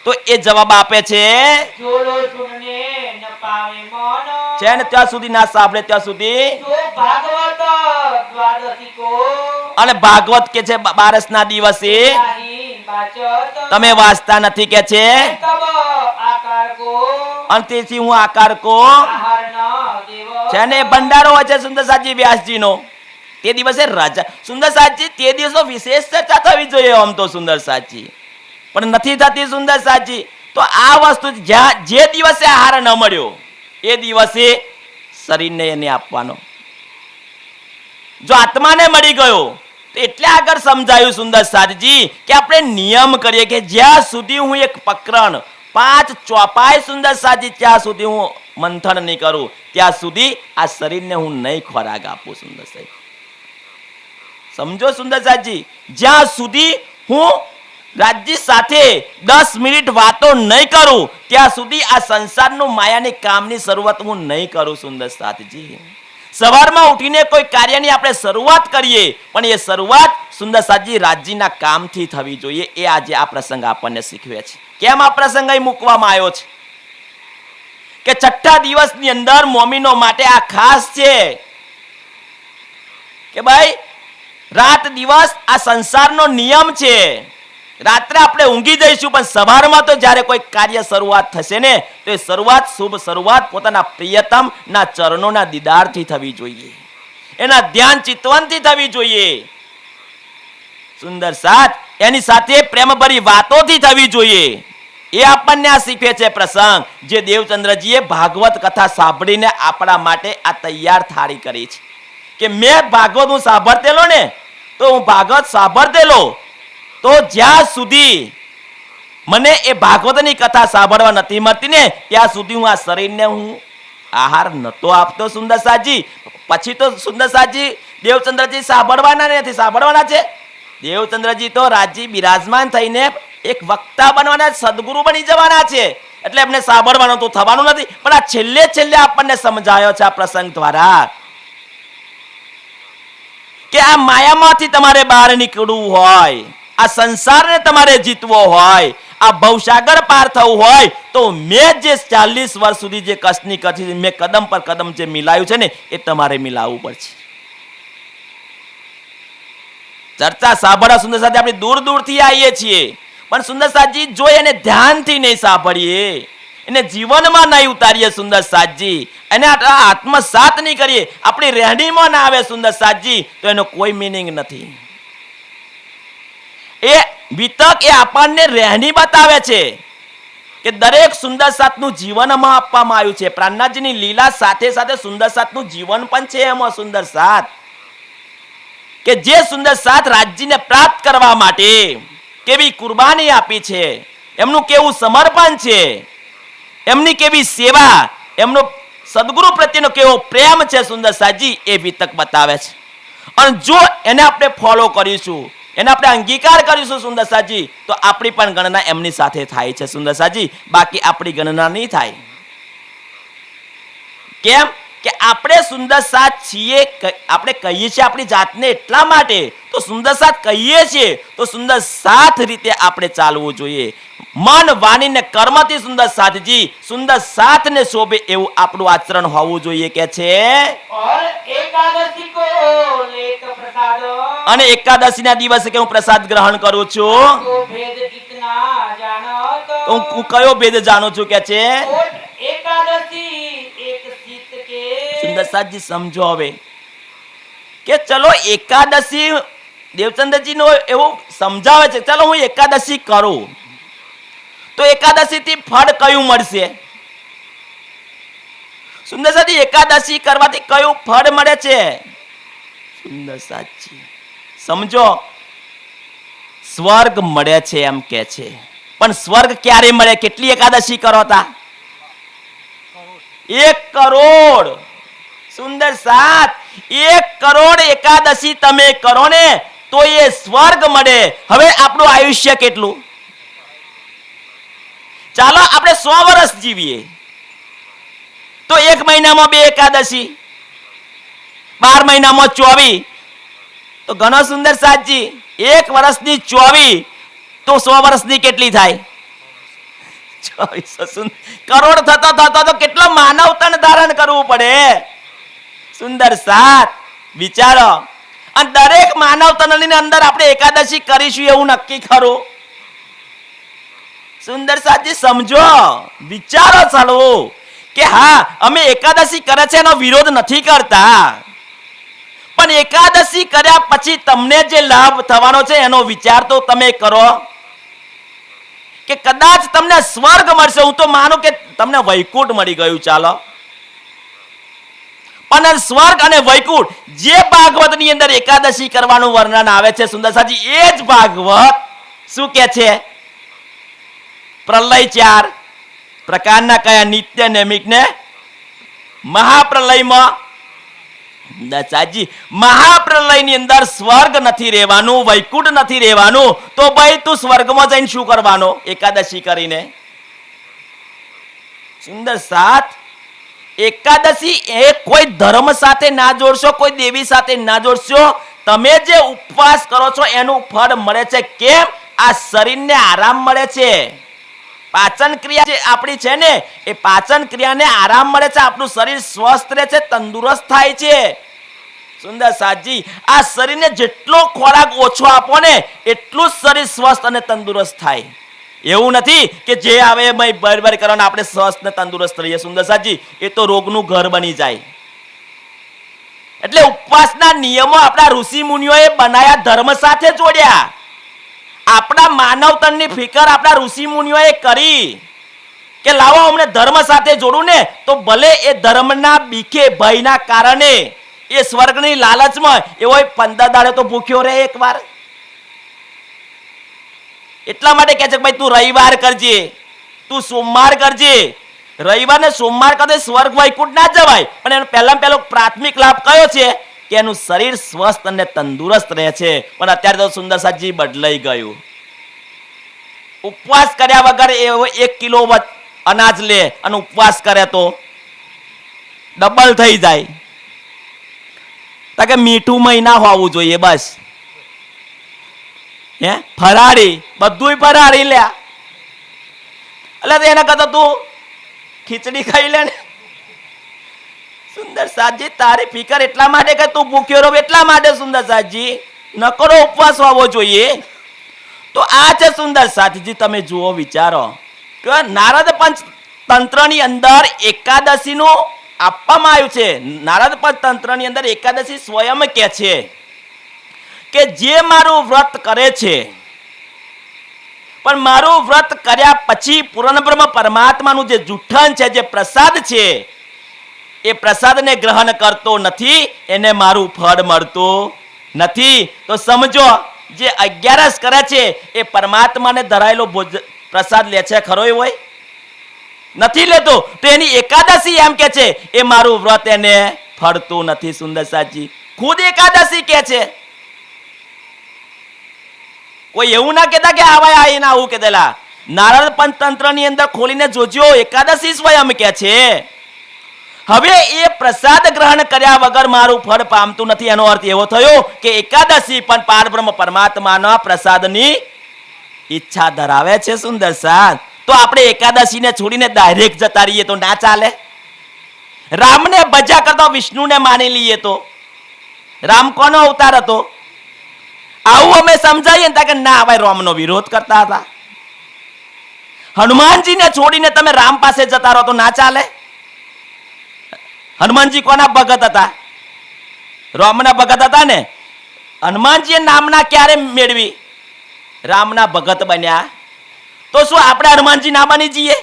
તો એ જવાબ આપે છે જોલો સુનને ન પાવે મન, છે ને ત્યાં સુધી ના સાંભળે ત્યાં સુધી. જો ભાગવત દ્વાદશી કો, અને ભાગવત કે છે 12ના દિવસે નહીં વાચત, તમે વાંચતા નથી કે છે, તબ આકાર કો અને તેથી હું આકાર કો આહાર ન દેવ. છે ને એ ભંડારો હોય છે સુંદર સાજી વ્યાસજીનો. તે દિવસે રાજા સુંદર સાજી તે દિવસો વિશેષ ચર્ચા થવી જોઈએ આમ તો સુંદર સાજી, પણ નથી થતી સુંદર સાજી. તો આ વસ્તુ જે દિવસે આહાર ન મળ્યો એ દિવસે શરીરને એને આપવાનો. જો આત્માને મળી ગયો તો એટલે આગળ સમજાયું સુંદર સાજી કે આપણે નિયમ કરીએ કે જ્યાં સુધી હું એક પ્રકરણ 5 ચોપાઈ સુંદર સાજી ત્યાં સુધી હું મંથન નહીં કરું ત્યાં સુધી આ શરીરને હું નહીં ખોરાક આપું. સુંદર સાજી સમજો સુંદર સાજી, જ્યાં સુધી હું રાજ્ય સાથે 10 મિનિટ વાતો નહીં કરું ત્યાં સુધી આ સંસારનું માયાની કામની શરૂઆત હું નહીં કરું. સુંદર સાતજી સવારમાં ઉઠીને કોઈ કાર્યની આપણે શરૂઆત કરીએ પણ એ શરૂઆત સુંદર સાતજી રાજ્યના કામથી થવી જોઈએ. એ આજે આ પ્રસંગ આપણને શીખવે છે. કેમ આ પ્રસંગ અહીં મૂકવામાં આવ્યો છે કે 6ઠા દિવસની અંદર મોમીનો માટે આ ખાસ છે કે ભાઈ રાત દિવસ આ સંસારનો નિયમ છે. રાત્રે આપણે ઊંઘી જઈશું પણ સવારમાં તો જ્યારે કોઈ કાર્ય શરૂઆત થશે ને તો એ શરૂઆત શુભ શરૂઆત પોતાના પ્રિયતમ ના ચરણોના દીદારથી થવી જોઈએ, એના ધ્યાન ચિતવનથી થવી જોઈએ. સુંદર સાત એની સાથે પ્રેમભરી વાતોથી થવી જોઈએ. એ આપણને આ શીખવે છે પ્રસંગ જે દેવચંદ્રજીએ ભાગવત કથા સાંભળીને આપણા માટે આ તૈયાર થાળી કરી છે કે મેં ભાગવત હું સાંભળતેલો ને તો હું ભાગવત સાંભળતેલો તો જ્યાં સુધી મને એ ભાગવતની કથા સાંભળવા નથી મળતી ને ત્યાં સુધી હું આ શરીરને હું આહાર નતો આપતો. સુંદર સાજી પછી તો સુંદર સાજી દેવચંદ્રજી સાંભળવાના નથી, સાંભળવાના છે. દેવચંદ્રજી તો રાજજી બિરાજમાન થઈને એક વક્તા બનવાના, સદગુરુ બની જવાના છે, એટલે એમને સાંભળવાનું તો થવાનું નથી. પણ આ છેલ્લે આપણને સમજાયો છે આ પ્રસંગ દ્વારા કે આ માયામાંથી તમારે બહાર નીકળવું હોય, આ સંસારને તમારે જીતવો હોય, આ ભવસાગર પાર થવું હોય તો મેં જે 40 વર્ષ સુધી જે કષ્ટની કરી મેં કદમ પર કદમ જે મિલાયું છે ને એ તમારે મિલાવવું પડશે. ચર્ચા સાંભળવા સુંદર સાજી આપણે દૂર દૂરથી આવીએ છીએ પણ સુંદર સાજી જો એને ધ્યાનથી નહીં સાંભળીએ, એને જીવનમાં નહીં ઉતારીએ સુંદર સાજી, એને આત્મસાત નહીં કરીએ, આપણી રહેણીમાં ના આવે સુંદર સાજી તો એનો કોઈ મિનિંગ નથી. એ વિતક એ આપણને રહેણી બતાવે છે કે દરેક સુંદર સાતનું જીવનમાં આપવામાં આવ્યું છે. પ્રાણનાથજીની લીલા સાથે સાથે સુંદર સાતનું જીવન પણ છે એમાં. સુંદર સાત કે જે સુંદર સાત રાજ્યને પ્રાપ્ત કરવા માટે કેવી કુરબાની આપી છે, એમનું કેવું સમર્પણ છે, એમની કેવી સેવા, એમનો સદગુરુ પ્રત્યેનો કેવો પ્રેમ છે સુંદર સાજી એ વિતક બતાવે છે. અને જો એને આપણે ફોલો કરીશું, એને આપણે અંગીકાર કરીશું સુંદર સાજી તો આપણી પણ ગણના એમની સાથે થાય છે સુંદર સાજી, બાકી આપણી ગણના નહીં થાય. કેમ કે આપણે સુંદર સાત છીએ, આપણે કહીએ છીએ આપણી જાતને એટલા માટે તો સુંદર સાત કહીએ છીએ તો સુંદર સાત રીતે આપણે ચાલવું જોઈએ. મન વાણી ને કર્મથી સુંદર સાતજી સુંદર સાતને શોભે એવું આપણું આચરણ હોવું જોઈએ કે છે. और एकादशी को लेत प्रसाद, અને એકાદશીના દિવસે કે હું પ્રસાદ ગ્રહણ કરું છું तो भेद कितना जानत, તો હું કયો ભેદ જાણું છું કે છે. ओट एकादशी एक शीत के, સુંદર સાતજી સમજો હવે કે ચલો એકાદશી દેવચંદ્રજી નો એવું સમજાવે છે, ચલો હું એકાદશી કરું તો એકાદશી થી ફળ કયું મળશે? સુંદર સાજી એકાદશી કરવાથી કયું ફળ મળે છે? સુંદર સાજી સમજો સ્વર્ગ મળે છે એમ કે છે. પણ સ્વર્ગ ક્યારે મળે? કેટલી એકાદશી કરો તા? 1 કરોડ. સુંદર સાત. 1 કરોડ એકાદશી તમે કરો ને તો એ સ્વર્ગ મળે. હવે આપણું આયુષ્ય કેટલું? ચાલો આપણે 100 વર્ષ જીવીએ તો 1 મહિનામાં 2 એકાદશી, 12 મહિનામાં 24, તો ઘણો સુંદર સાતજી. 1 વર્ષની 24 તો 100 વર્ષની કેટલી થાય? 2400. કરોડ થતો તો કેટલો માનવ તન ધારણ કરવું પડે? સુંદર સાત. વિચારો, અને દરેક માનવ તનની અંદર આપણે એકાદશી કરીશું એવું નક્કી ખરું? સુંદર સાતજી સમજો, વિચારો ચાલો કે હા અમે એકાદશી કરે છે એનો વિરોધ નથી કરતા, પણ એકાદશી કર્યા પછી તમને જે લાભ થવાનો છે એનો વિચાર તો તમે કરો કે કદાચ તમને સ્વર્ગ મળશે. હું તો માનું કે તમને વૈકુંઠ મળી ગયું, ચાલો, પણ સ્વર્ગ અને વૈકુંઠ જે ભાગવતની અંદર એકાદશી કરવાનું વર્ણન આવે છે સુંદર સાજી, એ જ ભાગવત શું કે છે? પ્રલય 4 પ્રકારના કયા? નિત્ય, નૈમિક ને મહાપ્રલયમાં. દશાજી, મહાપ્રલયની અંદર સ્વર્ગ નથી રહેવાનું, વૈકુંઠ નથી રહેવાનું, તો ભાઈ તું સ્વર્ગમાં જઈને શું કરવાનો એકાદશી કરીને? સુંદર સાત. એકાદશી એ કોઈ ધર્મ સાથે ના જોડશો, કોઈ દેવી સાથે ના જોડશો. તમે જે ઉપવાસ કરો છો એનું ફળ મળે છે. કેમ? આ શરીરને આરામ મળે છે. પાચન ક્રિયા જે આપણી છે ને એ પાચન ક્રિયાને આરામ મળે છે, આપણું શરીર સ્વસ્થ રહે છે, તંદુરસ્ત થાય છે. સુંદર સાજી, આ શરીરને જેટલો ખોરાક ઓછો આપો ને એટલું જ શરીર સ્વસ્થ અને તંદુરસ્ત થાય. એવું નથી કે જે આવે બરબર કરવાને આપણે સ્વસ્થ ને તંદુરસ્ત રહીએ. સુંદર સાજી, એ તો રોગનું ઘર બની જાય. એટલે ઉપવાસના નિયમો આપણા ઋષિ મુનિઓએ બનાયા, ધર્મ સાથે જોડ્યા. આપણા માનવ તનની ફિકર આપણા ઋષિ મુનિઓએ કરી કે લાવો અમને ધર્મ સાથે જોડું ને તો ભલે એ ધર્મના બીકે ભયના કારણે એ સ્વર્ગની લાલચમાં એવો 15 દાડે તો ભૂખ્યો રહે એકવાર. એટલા માટે કહે છે કે ભાઈ તું રવિવાર કરજે, તું સોમવાર કરજે. રવિવાર ને સોમવાર કરજે, સ્વર્ગ વૈકુંઠ ના જવાય, પણ એનો પહેલો પ્રાથમિક લાભ કયો છે કે એનું શરીર સ્વસ્થ અને તંદુરસ્ત રહે છે. પણ અત્યારે તો સુંદર સાજી બદલાઈ ગયું. ઉપવાસ કર્યા વગર એવો 1 કિલો અનાજ લે અને ઉપવાસ કરે તો ડબલ થઈ જાય. તો કે મીઠું મહિના હોવું જોઈએ બસ. હે ફરાળી, બધું ફરાળી લ્યા. એટલે એના કરતા તું ખીચડી ખાઈ લે ને. સુંદર સાજી, તારી ફિકર એટલા માટે કે તું ભૂખ્યો રહો એટલા માટે સુંદર સાજી નકરો ઉપવાસ હોવો જોઈએ. તો આ છે સુંદર સાજી. તમે જુઓ, વિચારો કે નારદ પંચ તંત્રની અંદર એકાદશીનું આપવામાં આવ્યું છે. નારદ પંચ તંત્રની અંદર એકાદશી સ્વયં કહે છે કે જે મારું વ્રત કરે છે પણ મારું વ્રત કર્યા પછી પૂર્ણ બ્રહ્મ પરમાત્માનું જે જૂઠન છે, જે પ્રસાદ છે, એ પ્રસાદને ગ્રહણ કરતો નથી, એને મારું ફળ મળતું નથી. તો સમજો, જે 11 કરે છે એ પરમાત્માને ધરાયેલો પ્રસાદ લે છે ખરો? એ હોય નથી લેતો. તો એની એકાદશી એમ કે છે એ મારું વ્રત એને ફળતું નથી. સુંદર સાજી ખુદ એકાદશી કે છે. કોઈ એવું ના કહેતા કે આવા આવીને આવું કહેલા. નારદ પંચતંત્ર ની અંદર ખોલીને જોજો, એકાદશી સ્વયં કે છે. હવે એ પ્રસાદ ગ્રહણ કર્યા વગર મારું ફળ પામતું નથી. એનો અર્થ એવો થયો કે એકાદશી પણ પારબ્રહ્મ પરમાત્માના પ્રસાદની ઈચ્છા ધરાવે છે. સુંદર સાત. તો આપણે એકાદશીને છોડીને ડાયરેક્ટ જતા રહીએ તો ના ચાલે. રામને ભજા કરતા વિષ્ણુને માની લઈએ તો રામ કોનો અવતાર હતો? આવું અમે સમજાવીએ ને કે ના, ભાઈ રામનો વિરોધ કરતા હતા. હનુમાનજીને છોડીને તમે રામ પાસે જતા રહો તો ના ચાલે. હનુમાનજી કોના ભગત હતા? રામના ભગત હતા ને. હનુમાનજીએ નામના ક્યારે મેળવી? રામના ભગત બન્યા. તો શું આપણે હનુમાનજી ના બની જઈએ?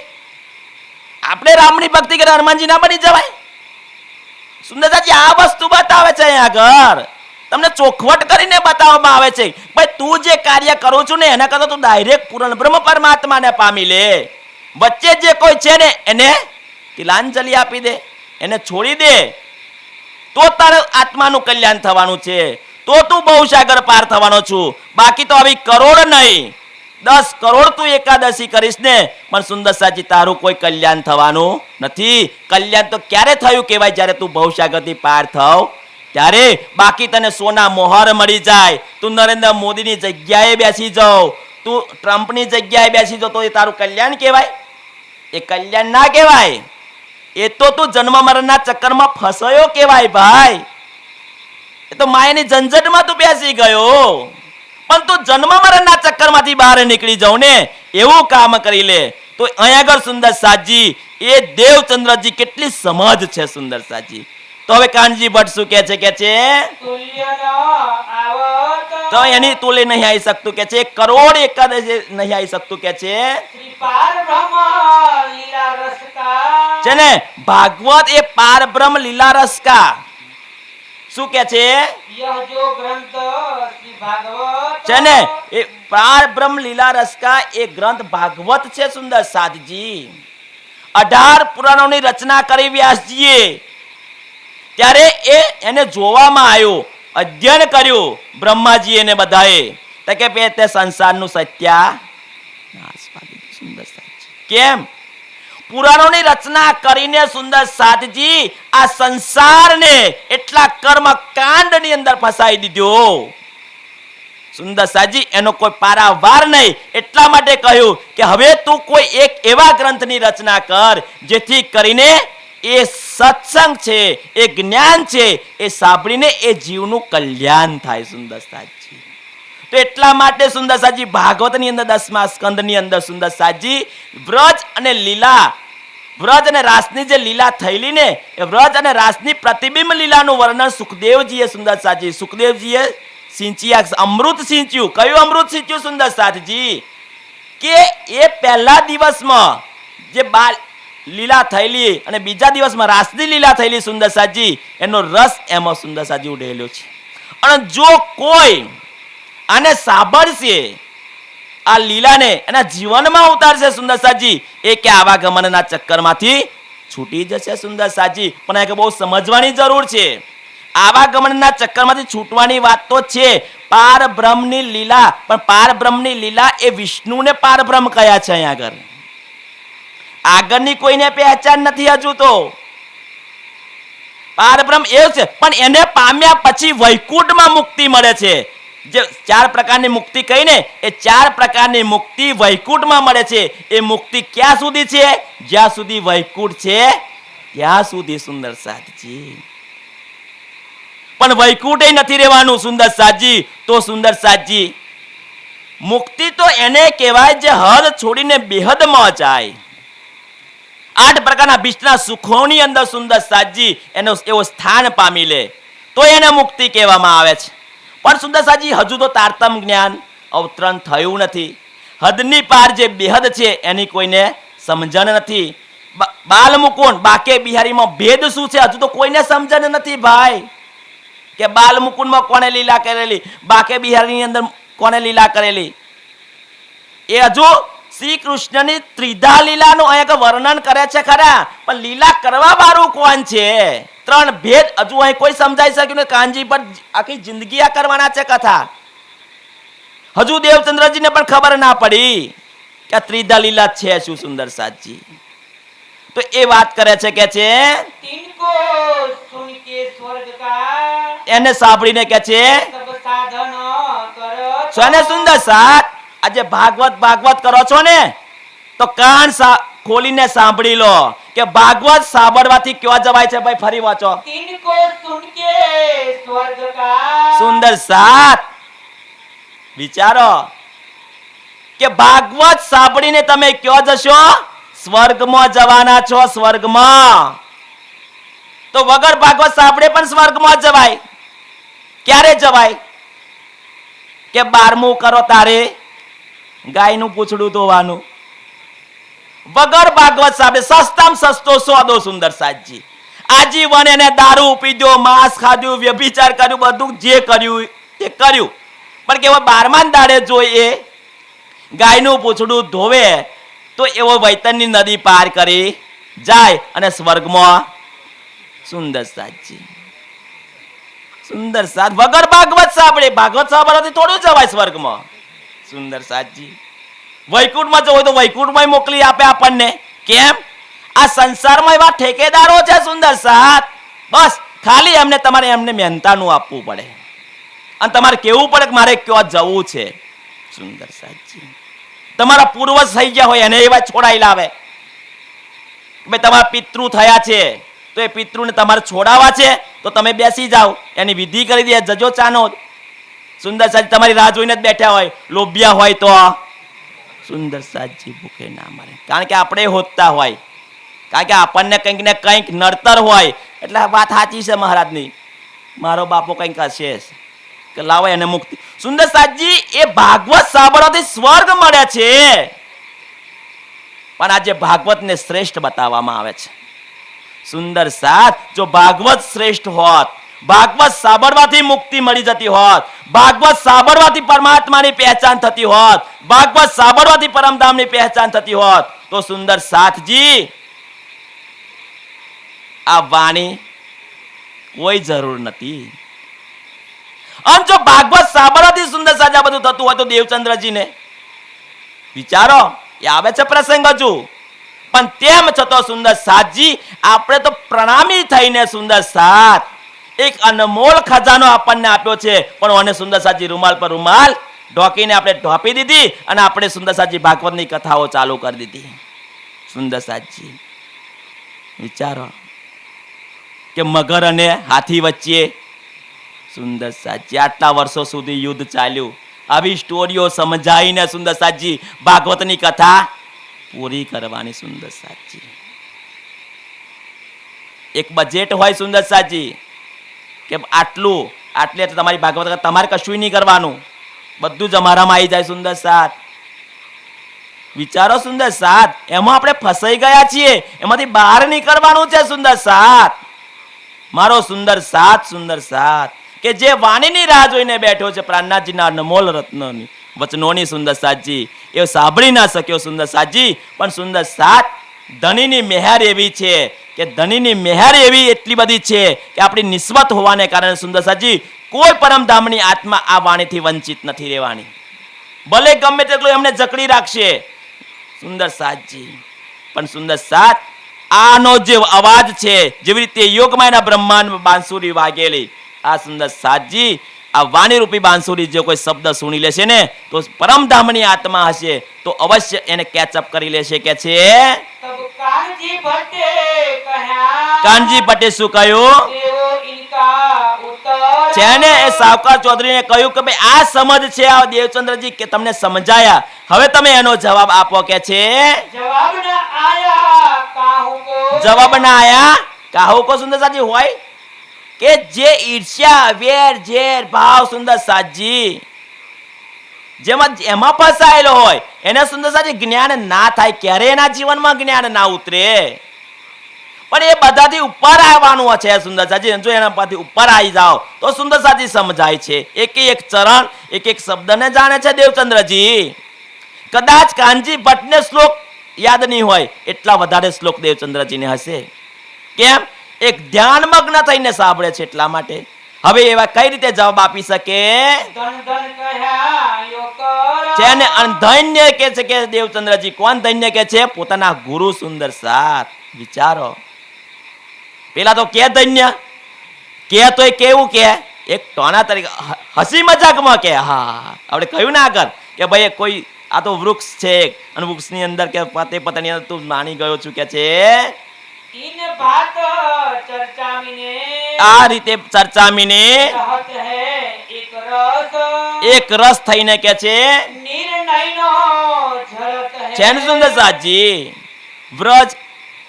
આપણે રામની ભક્તિ કરી હનુમાનજી ના બની જવાય? સુંદરજી આ વસ્તુ બતાવે છે અહીંયા આગળ, તમને ચોખવટ કરીને બતાવવામાં આવે છે. ભાઈ તું જે કાર્ય કરું છું ને એના કરતા તું ડાયરેક્ટ પૂર્ણ બ્રહ્મ પરમાત્માને પામી લે. વચ્ચે જે કોઈ છે ને એને તિલાંજલિ આપી દે, એને છોડી દે. તો તારે આત્માનું કલ્યાણ થવાનું છે, તો તું ભવસાગર પાર થવાનો છું. બાકી તો આવી કરોડ નહીં, 10 કરોડ તું એકાદશી કરીશ ને, પણ સુંદર સાજી તારું કોઈ કલ્યાણ થવાનું નથી. કલ્યાણ તો ક્યારે થયું કહેવાય? જ્યારે તું ભવસાગરથી પાર થવ ત્યારે. બાકી તને સોના મોહર મળી જાય, તું નરેન્દ્ર મોદીની જગ્યાએ બેસી જાવ, તું ટ્રમ્પની જગ્યાએ બેસી જાવ, તો એ તારું કલ્યાણ કહેવાય? એ કલ્યાણ ના કહેવાય. એ તો તું જન્મ મરણના ચક્કરમાં ફસાયો કહેવાય ભાઈ. એ તો માયાની ઝંઝટમાં તું બેસી ગયો. પણ તું જન્મ મરણના ચક્કરમાંથી બહાર નીકળી જાવ ને, એવું કામ કરી લે. તો અહીંયા આગળ સુંદર સાજી એ દેવચંદ્રજી કેટલી સમજ છે સુંદર સાજી. તો હવે કાનજી ભટ્ટ શું કહે છે તુલ્ય ન આવત તો એની તુલે નહીં આવી શકતું કે છે, 1 કરોડ એકાદશી નહીં આવી શકતું કે છે. શ્રી પાર બ્રહ્મ લીલા રસ કા છે ને ભાગવત એ પાર બ્રહ્મ લીલા રસ કા. શું કે છે? यह जो ग्रंथ श्री भागवत છે ને એ પાર બ્રહ્મ લીલા રસ કા એ ગ્રંથ ભાગવત છે સુંદર સાધજી. 18 પુરાણોની રચના કરી વ્યાસજીએ. ત્યારે એને જોવામાં આવ્યું, અધ્યયન કર્યું બ્રહ્માજી એને બધાએ. તો કે તે સંસારનું સત્યાનાશ પામી દીધું સુંદર સાધજી. કેમ? પુરાણોની રચના કરીને સુંદર સાધજી આ સંસારને એટલા કર્મ કાંડની અંદર ફસાઈ દીધો સુંદર સાજી. એનો કોઈ પારાવાર નહીં. એટલા માટે કહ્યું કે હવે તું કોઈ એક એવા ગ્રંથની રચના કર જેથી કરીને એ સત્સંગ છે, એ જ્ઞાન છે, એ સાંભળીને એ જીવનું કલ્યાણ થાય સુંદર સાજી. તો એટલા માટે સુંદર સાજી ભાગવતની અંદર 10મા સ્કંદની અંદર સુંદર સાજી વ્રજ અને લીલા, વ્રજ અને રાસની જે લીલા થયેલી ને, એ વ્રજ અને રાસની પ્રતિબિંબ લીલાનું વર્ણન સુખદેવજીએ સુંદર સાજી સુખદેવજીએ સિંચ્યા, અમૃત સિંચ્યું. કયું અમૃત સિંચ્યું સુંદર સાજી? કે એ પહેલા દિવસમાં જે બાલ લીલા થયેલી અને બીજા દિવસમાં રાસની લીલા થયેલી સુંદર સાજી, એનો રસ એમાં સુંદર સાજી ઉડેલો છે. અને જો કોઈ આને સાંભળશે, આ લીલાને એના જીવનમાં ઉતારશે સુંદર સાજી, એ કે આવા ગમનના ચક્કરમાંથી છૂટી જશે સુંદર સાજી. પણ આ કે બહુ સમજવાની જરૂર છે. આવા ગમનના ચક્કરમાંથી છૂટવાની વાત તો છે, પાર બ્રહ્મની લીલા. પણ પાર બ્રહ્મની લીલા એ વિષ્ણુને પાર બ્રહ્મ કયા છે અહીંયા આગળની કોઈને પહેચાન નથી હજુ. તો પાર બ્રહ્મ એવું છે, પણ એને પામ્યા પછી વૈકુંઠમાં મુક્તિ મળે છે. જે 4 પ્રકારની મુક્તિ કહીને, એ 4 પ્રકારની મુક્તિ વૈકુંઠમાં મળે છે. એ મુક્તિ ક્યાં સુધી છે? જ્યાં સુધી વૈકુંઠ છે ત્યાં સુધી સુંદર સાધજી. પણ વૈકુંઠે નથી રહેવાનું સુંદર સાધજી. તો સુંદર સાધજી મુક્તિ તો એને કહેવાય જે હદ છોડીને બેહદમાં જાય. 8 પ્રકારના ભીષ્ટના સુખોની અંદર સુંદર સાધજી એનો એવો સ્થાન પામી લે, તો એને મુક્તિ કહેવામાં આવે છે. પણ સુંદર સાજી હજુ તો તારતમ જ્ઞાન અવતરણ થયું નથી. હદની પાર જે બેહદ છે એની કોઈને સમજણ નથી. બાલ મુકુંદ બાકે બિહારીમાં ભેદ શું છે હજુ તો કોઈને સમજણ નથી ભાઈ. કે બાલ મુકુંદમાં કોને લીલા કરેલી, બાકે બિહારીની અંદર કોને લીલા કરેલી, એ હજુ શ્રી કૃષ્ણની ત્રિધા લીલાનું અહીંયા વર્ણન કરે છે ખરા, પણ લીલા કરવા વાળું કોણ છે? 3 ભેદ હજુ અહીં કોઈ સમજાઈ શક્યું ને. કાનજી પર આખી જિંદગી આ કરવાના છે કથા. હજુ દેવચંદ્રજીને પણ ખબર ના પડી કે આ ત્રિધા લીલા છે શું સુંદર સાજી. તો એ વાત કરે છે કે છે तिनको सुन के स्वर्ग का એને સાંભળીને કે છે सब साधन करत છો ને સુંદર સાથ. આજે ભાગવત કરો છો ને, તો કાન ખોલીને સાંભળી લો કે ભાગવત સાંભળવાથી ક્યાં જવાય છે ભાઈ? ફરી વાંચો. तिनको सुन के स्वर्ग का સુંદર સાથ વિચારો કે ભાગવત સાંભળીને તમે ક્યાં જશો? સ્વર્ગમાં જવાના છો. સ્વર્ગમાં. તો વગર ભાગવત સાંભળે પણ સ્વર્ગમાં જવાય. ક્યારે જવાય? કે 12મું કરો તારે ગાયનું પૂંછડું ધોવાનું. વગર ભાગવત સાંભળે સસ્તામાં સસ્તો સોદો સુંદર સાજી. આજીવન એને દારૂ પીધો, માંસ ખાધું, વ્યભિચાર કર્યું, બધું જે કર્યું તે કર્યું, પણ કેવો 12મા દાડે જોઈએ ગાયનું પૂંછડું ધોવે તો એવો વૈતરની નદી પાર કરી જાય અને સ્વર્ગમાં સુંદર સાજી. સુંદર સાથ વગર ભાગવત સાંભળે, ભાગવત સાંભળવાથી થોડું જવાય સ્વર્ગમાં. સુંદર સાથજી વૈકુંઠમાં જવું હોય તો વૈકુંઠમાં મોકલી આપે આપણને. કેમ? આ સંસારમાં એવા ઠેકેદારો છે સુંદર સાથ, બસ ખાલી એમને તમારે એમને મહેનતાનું આપવું પડે અને તમારે કેવું પડે કે મારે ક્યાં જવું છે. સુંદર સાથજી તમારા પૂર્વજ થઈ ગયા હોય એને એવા છોડાઈ લાવે. ભાઈ તમારા પિતૃ થયા છે તો એ પિતૃને તમારે છોડાવવા છે તો તમે બેસી જાઓ, એની વિધિ કરી દે, જજો ચાનો. સુંદર સાજી તમારી રાહ જોઈને જ બેઠા હોય, લોભિયા હોય તો સુંદર સાજી ભૂખે ના મરે. કારણ કે આપણે હોતતા હોય, કારણ કે આપણને કંઈક ને કંઈક નડતર હોય. એટલે વાત સાચી છે મહારાજની, મારો બાપો કંઈક હશે કે લાવો એને મુક્તિ. સુંદર સાજી એ ભાગવત સાંભળવાથી સ્વર્ગ મળે છે, પણ આજે ભાગવતને શ્રેષ્ઠ બતાવવામાં આવે છે. સુંદર સાથ જો ભાગવત શ્રેષ્ઠ હોત, ભાગવત સાંભળવાથી મુક્તિ મળી જતી હોત, ભાગવત સાંભળવાથી પરમાત્માની પહેચાન થતી હોત, ભાગવત સાંભળવાથી પરમધામની પહેચાન થતી હોત, તો સુંદર સાથજી આ વાણી કોઈ જરૂર નથી. અને જો ભાગવત સાંભળવાથી સુંદર સાથ આ બધું થતું હોય તો દેવચંદ્રજીને વિચારો, એ આવે છે પ્રસંગ હજુ, પણ તેમ છતાં સુંદર સાથજી આપણે તો પ્રણામી થઈને સુંદર સાથ એક અનમોલ ખજાનો આપણને આપ્યો છે, પણ ઓને સુંદર સાથજી રૂમાલ પર રૂમાલ ઢોકીને આપણે ઢોપી દીધી અને આપણે સુંદર સાથજી ભાગવતની કથાઓ ચાલુ કરી દીધી. સુંદર સાથજી વિચારો કે મગર અને હાથી વચ્ચે સુંદર સાથજી આટલા વર્ષો સુધી યુદ્ધ ચાલ્યું, આવી સ્ટોરીઓ સમજાઈને સુંદર સાથજી ભાગવતની કથા પૂરી કરવાની. સુંદર સાથજી એક બજેટ હોય સુંદર સાથજી કે આટલે તમારી ભાગવત તમારે કશું નહીં કરવાનું, બધું જ અમારામાં આવી જાય. સુંદર સાથ વિચારો સુંદર સાથ, એમાં આપણે ફસાઈ ગયા છીએ, એમાંથી બહાર નીકળવાનું છે. સુંદર સાથ મારો સુંદર સાથ કે જે વાણીની રાહ જોઈને બેઠો છે, પ્રાણનાથજીના અનમોલ રત્નની વચનોની સુંદર સાથજી એ સાંભળી ના શક્યો સુંદર સાથજી. પણ સુંદર સાથ ધણીની મહેર એવી છે કે ધણીની મહેર એવી એટલી બધી છે કે આપણી નિસ્બત હોવાને કારણે સુંદર સાથજી કોઈ પરમધામની આત્મા આ વાણીથી વંચિત નથી રહેવાની, ભલે ગમે તેટલું એમને જકડી રાખશે સુંદર સાથજી. પણ સુંદર સાથ આનો જે અવાજ છે, જેવી રીતે યોગમાયના બ્રહ્માંડ બાંસુરી વાગેલી, આ સુંદર સાથજી આ વાણી રૂપી બાંસુરી જે કોઈ શબ્દ સુણી લેશે ને તો પરમધામની આત્મા હશે તો અવશ્ય એને કેચઅપ કરી લેશે. કે છે તબ કાનજી ભટ્ટે કહ્યા, કાનજી ભટ્ટે શું કહ્યું દેવો ઇનકા ઉત્તર છે ને એ સાવકાર ચૌધરીને કહ્યું કે ભાઈ આ સમજ છે આ દેવચંદ્રજી કે તમને સમજાયા, હવે તમે એનો જવાબ આપો. કે છે જવાબ ના આયા કાહુ કો, જવાબ ના આયા કાહુ કો. સુંદર સાથજી હોય કે જે ઈર્ષ્યા વેર ઝેર ભાવ સુંદર સાથજી એમાં ફસાયેલો હોય એને સુંદર સાથજી જ્ઞાન ના થાય, ક્યારે એના જીવનમાં જ્ઞાન ના ઉતરે. પણ એ બધાથી ઉપર આવવાનું છે સુંદર સાથજી, જો એના પરથી ઉપર આવી જાઓ તો સુંદર સાથજી સમજાય છે. એક એક ચરણ એક એક શબ્દને જાણે છે દેવચંદ્રજી. કદાચ કાનજી ભટ્ટને શ્લોક યાદ નહીં હોય એટલા વધારે શ્લોક દેવચંદ્રજીને હશે. કેમ? એક ધ્યાનમગ્ન થઈને સાંભળે છે એટલા માટે. હવે એવા કઈ રીતે જવાબ આપી શકે ધન ધન કહ્યા યો કર, છે ને ધન્ય કે છે કે દેવચંદ્રજી કોણ ધન્ય કે છે? પોતાના ગુરુ સુંદર સાથ. વિચારો, પેલા તો કે ધન્ય કે તો એ કેવું કે એક ટોણા તરીકે હસી મજાકમાં કે હા આપણે કહ્યું ના આગળ કે ભાઈ કોઈ આ તો વૃક્ષ છે અને વૃક્ષની અંદર કે પતાની અંદર તું માની ગયો છું કે છે. ઇન બાત ચર્ચા મીને આ રીતે ચર્ચામીને રહત હે એક રસ થઈને કે છે નિર્ણયનો ઝરત હે. છે ને સુંદર સાથજી વ્રજ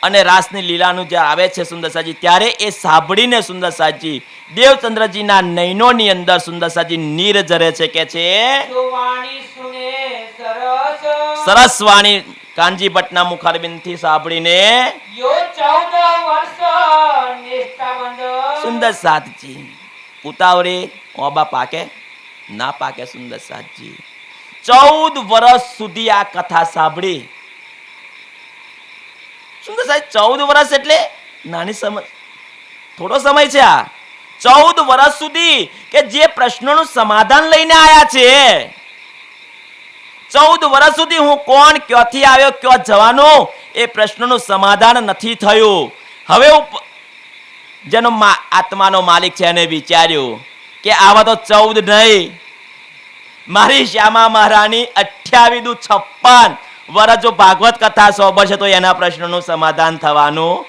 અને રાસની લીલાનું જે આવે છે સુંદર સાથજી ત્યારે એ સાંભળીને સુંદર સાથજી દેવચંદ્રજીના નયનોની અંદર સુંદર સાથજી નીર જરે છે. કે છે જો વાણી સુને સરસ, સરસ વાણી કાનજી ભટ્ટના મુખારબિંદથી સાંભળીને યો 14 વર્ષ નિષ્ઠાવંત, સુંદર સાથજી ઉતાવળે ઓબા પાકે ના પાકે. સુંદર સાથજી 14 વર્ષ સુધી આ કથા સાંભળી. સુંદર સાહેબ 14 વર્ષ એટલે નાની સમય થોડો સમય છે. આ 14 વર્ષ સુધી કે જે પ્રશ્નોનું સમાધાન લઈને આયા છે, 14 વર્ષ સુધી હું કોણ, ક્યાંથી આવ્યો, ક્યાં જવાનું, એ પ્રશ્નનું સમાધાન નથી થયું. હવે જેનો આત્માનો માલિક છે એને વિચાર્યું કે આવા તો 14 નહીં, મારી શ્યામા મહારાણી 28-56 વર્ષ જો ભાગવત કથા સાંભળશે તો એના પ્રશ્નનું સમાધાન થવાનું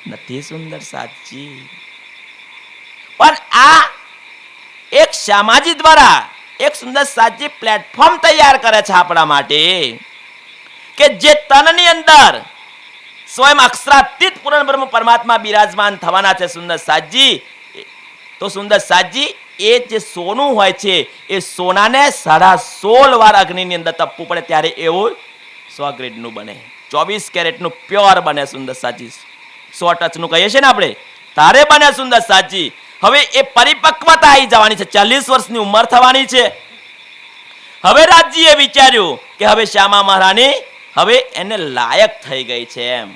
નથી. સુંદર સાચી. પણ આ એક શ્યામાજી દ્વારા એક સુંદર સાચી પ્લેટફોર્મ તૈયાર કરે છે આપણા માટે કે જે તનની અંદર સ્વયં અક્ષરાતીત પૂર્ણ બ્રહ્મ પરમાત્મા બિરાજમાન થવાના છે. સુંદર સાજી, તો સુંદર સાજી એ જે સોનું હોય છે એ સોનાને 16.5 વાર અગ્નિની અંદર તપવું પડે ત્યારે એવું 100 ગ્રેડનું બને, 24 કેરેટનું પ્યોર બને. સુંદર સાજી 100 ટચનું કહીએ છીએ ને આપણે, તારે બને. સુંદર સાજી હવે એ પરિપક્વતા આવી જવાની છે, 40 વર્ષની ઉંમર થવાની છે. હવે રાજજીએ વિચાર્યું કે હવે શ્યામા મહારાણી હવે એને લાયક થઈ ગઈ છે. એમ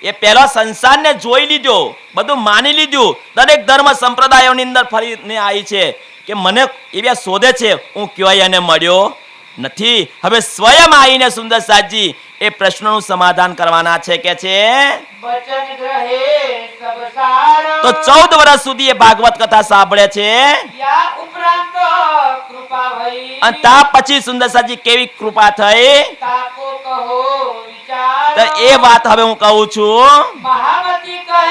એ પહેલો સંસારને જોઈ લીધો, બધું માની લીધું, દરેક ધર્મ સંપ્રદાયોની અંદર ફરીને આવી છે કે મને એવા શોધે છે, હું ક્યાંય એને મળ્યો નથી. હવે સ્વયં આવીને સુંદર સાજી એ પ્રશ્નોનું સમાધાન કરવાના છે કે છે. વચન ગ્રહે સબ સાર, તો 14 વર્ષ સુધી એ ભાગવત કથા સાંભળે છે. યા ઉપરાંત કૃપા ભઈ, અને ત્યાર પછી સુંદર સાજી કેવી કૃપા થઈ તાકો કહો વિચાર. તો એ વાત હવે હું કહું છું. મહામતી કહે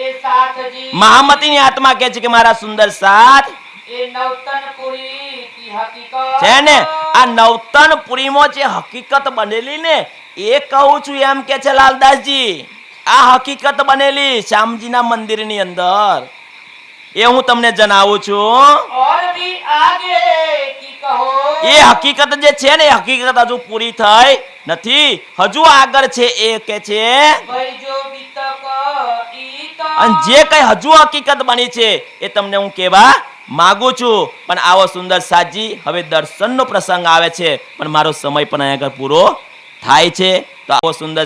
એ સાથજી, મહામતીની આત્મા કહે છે કે મારા સુંદર સાથ એ નવતનપુરી કી હકીકત છે ને, આ નવતનપુરીમાં જે હકીકત બનેલી ને એ કહું છું એમ કે છે લાલદાસજી. આ હકીકત બનેલી શ્યામજીના મંદિરની અંદર એ હું તમને જણાવું છું. और भी आगे की कहो, એ હકીકત જે છે ને એ હકીકત હજુ પૂરી થઈ નથી, હજુ આગળ છે. એ કે છે भाई जो बीतक ईत, અને જે કઈ હજુ હકીકત બની છે એ તમને હું કહેવા માંગુ છું. પણ આવો સુંદર સાજી હવે દર્શનનો પ્રસંગ આવે છે, પણ મારો સમય પણ અહીંયા આગળ પૂરો થાય છે. તો આવો સુંદર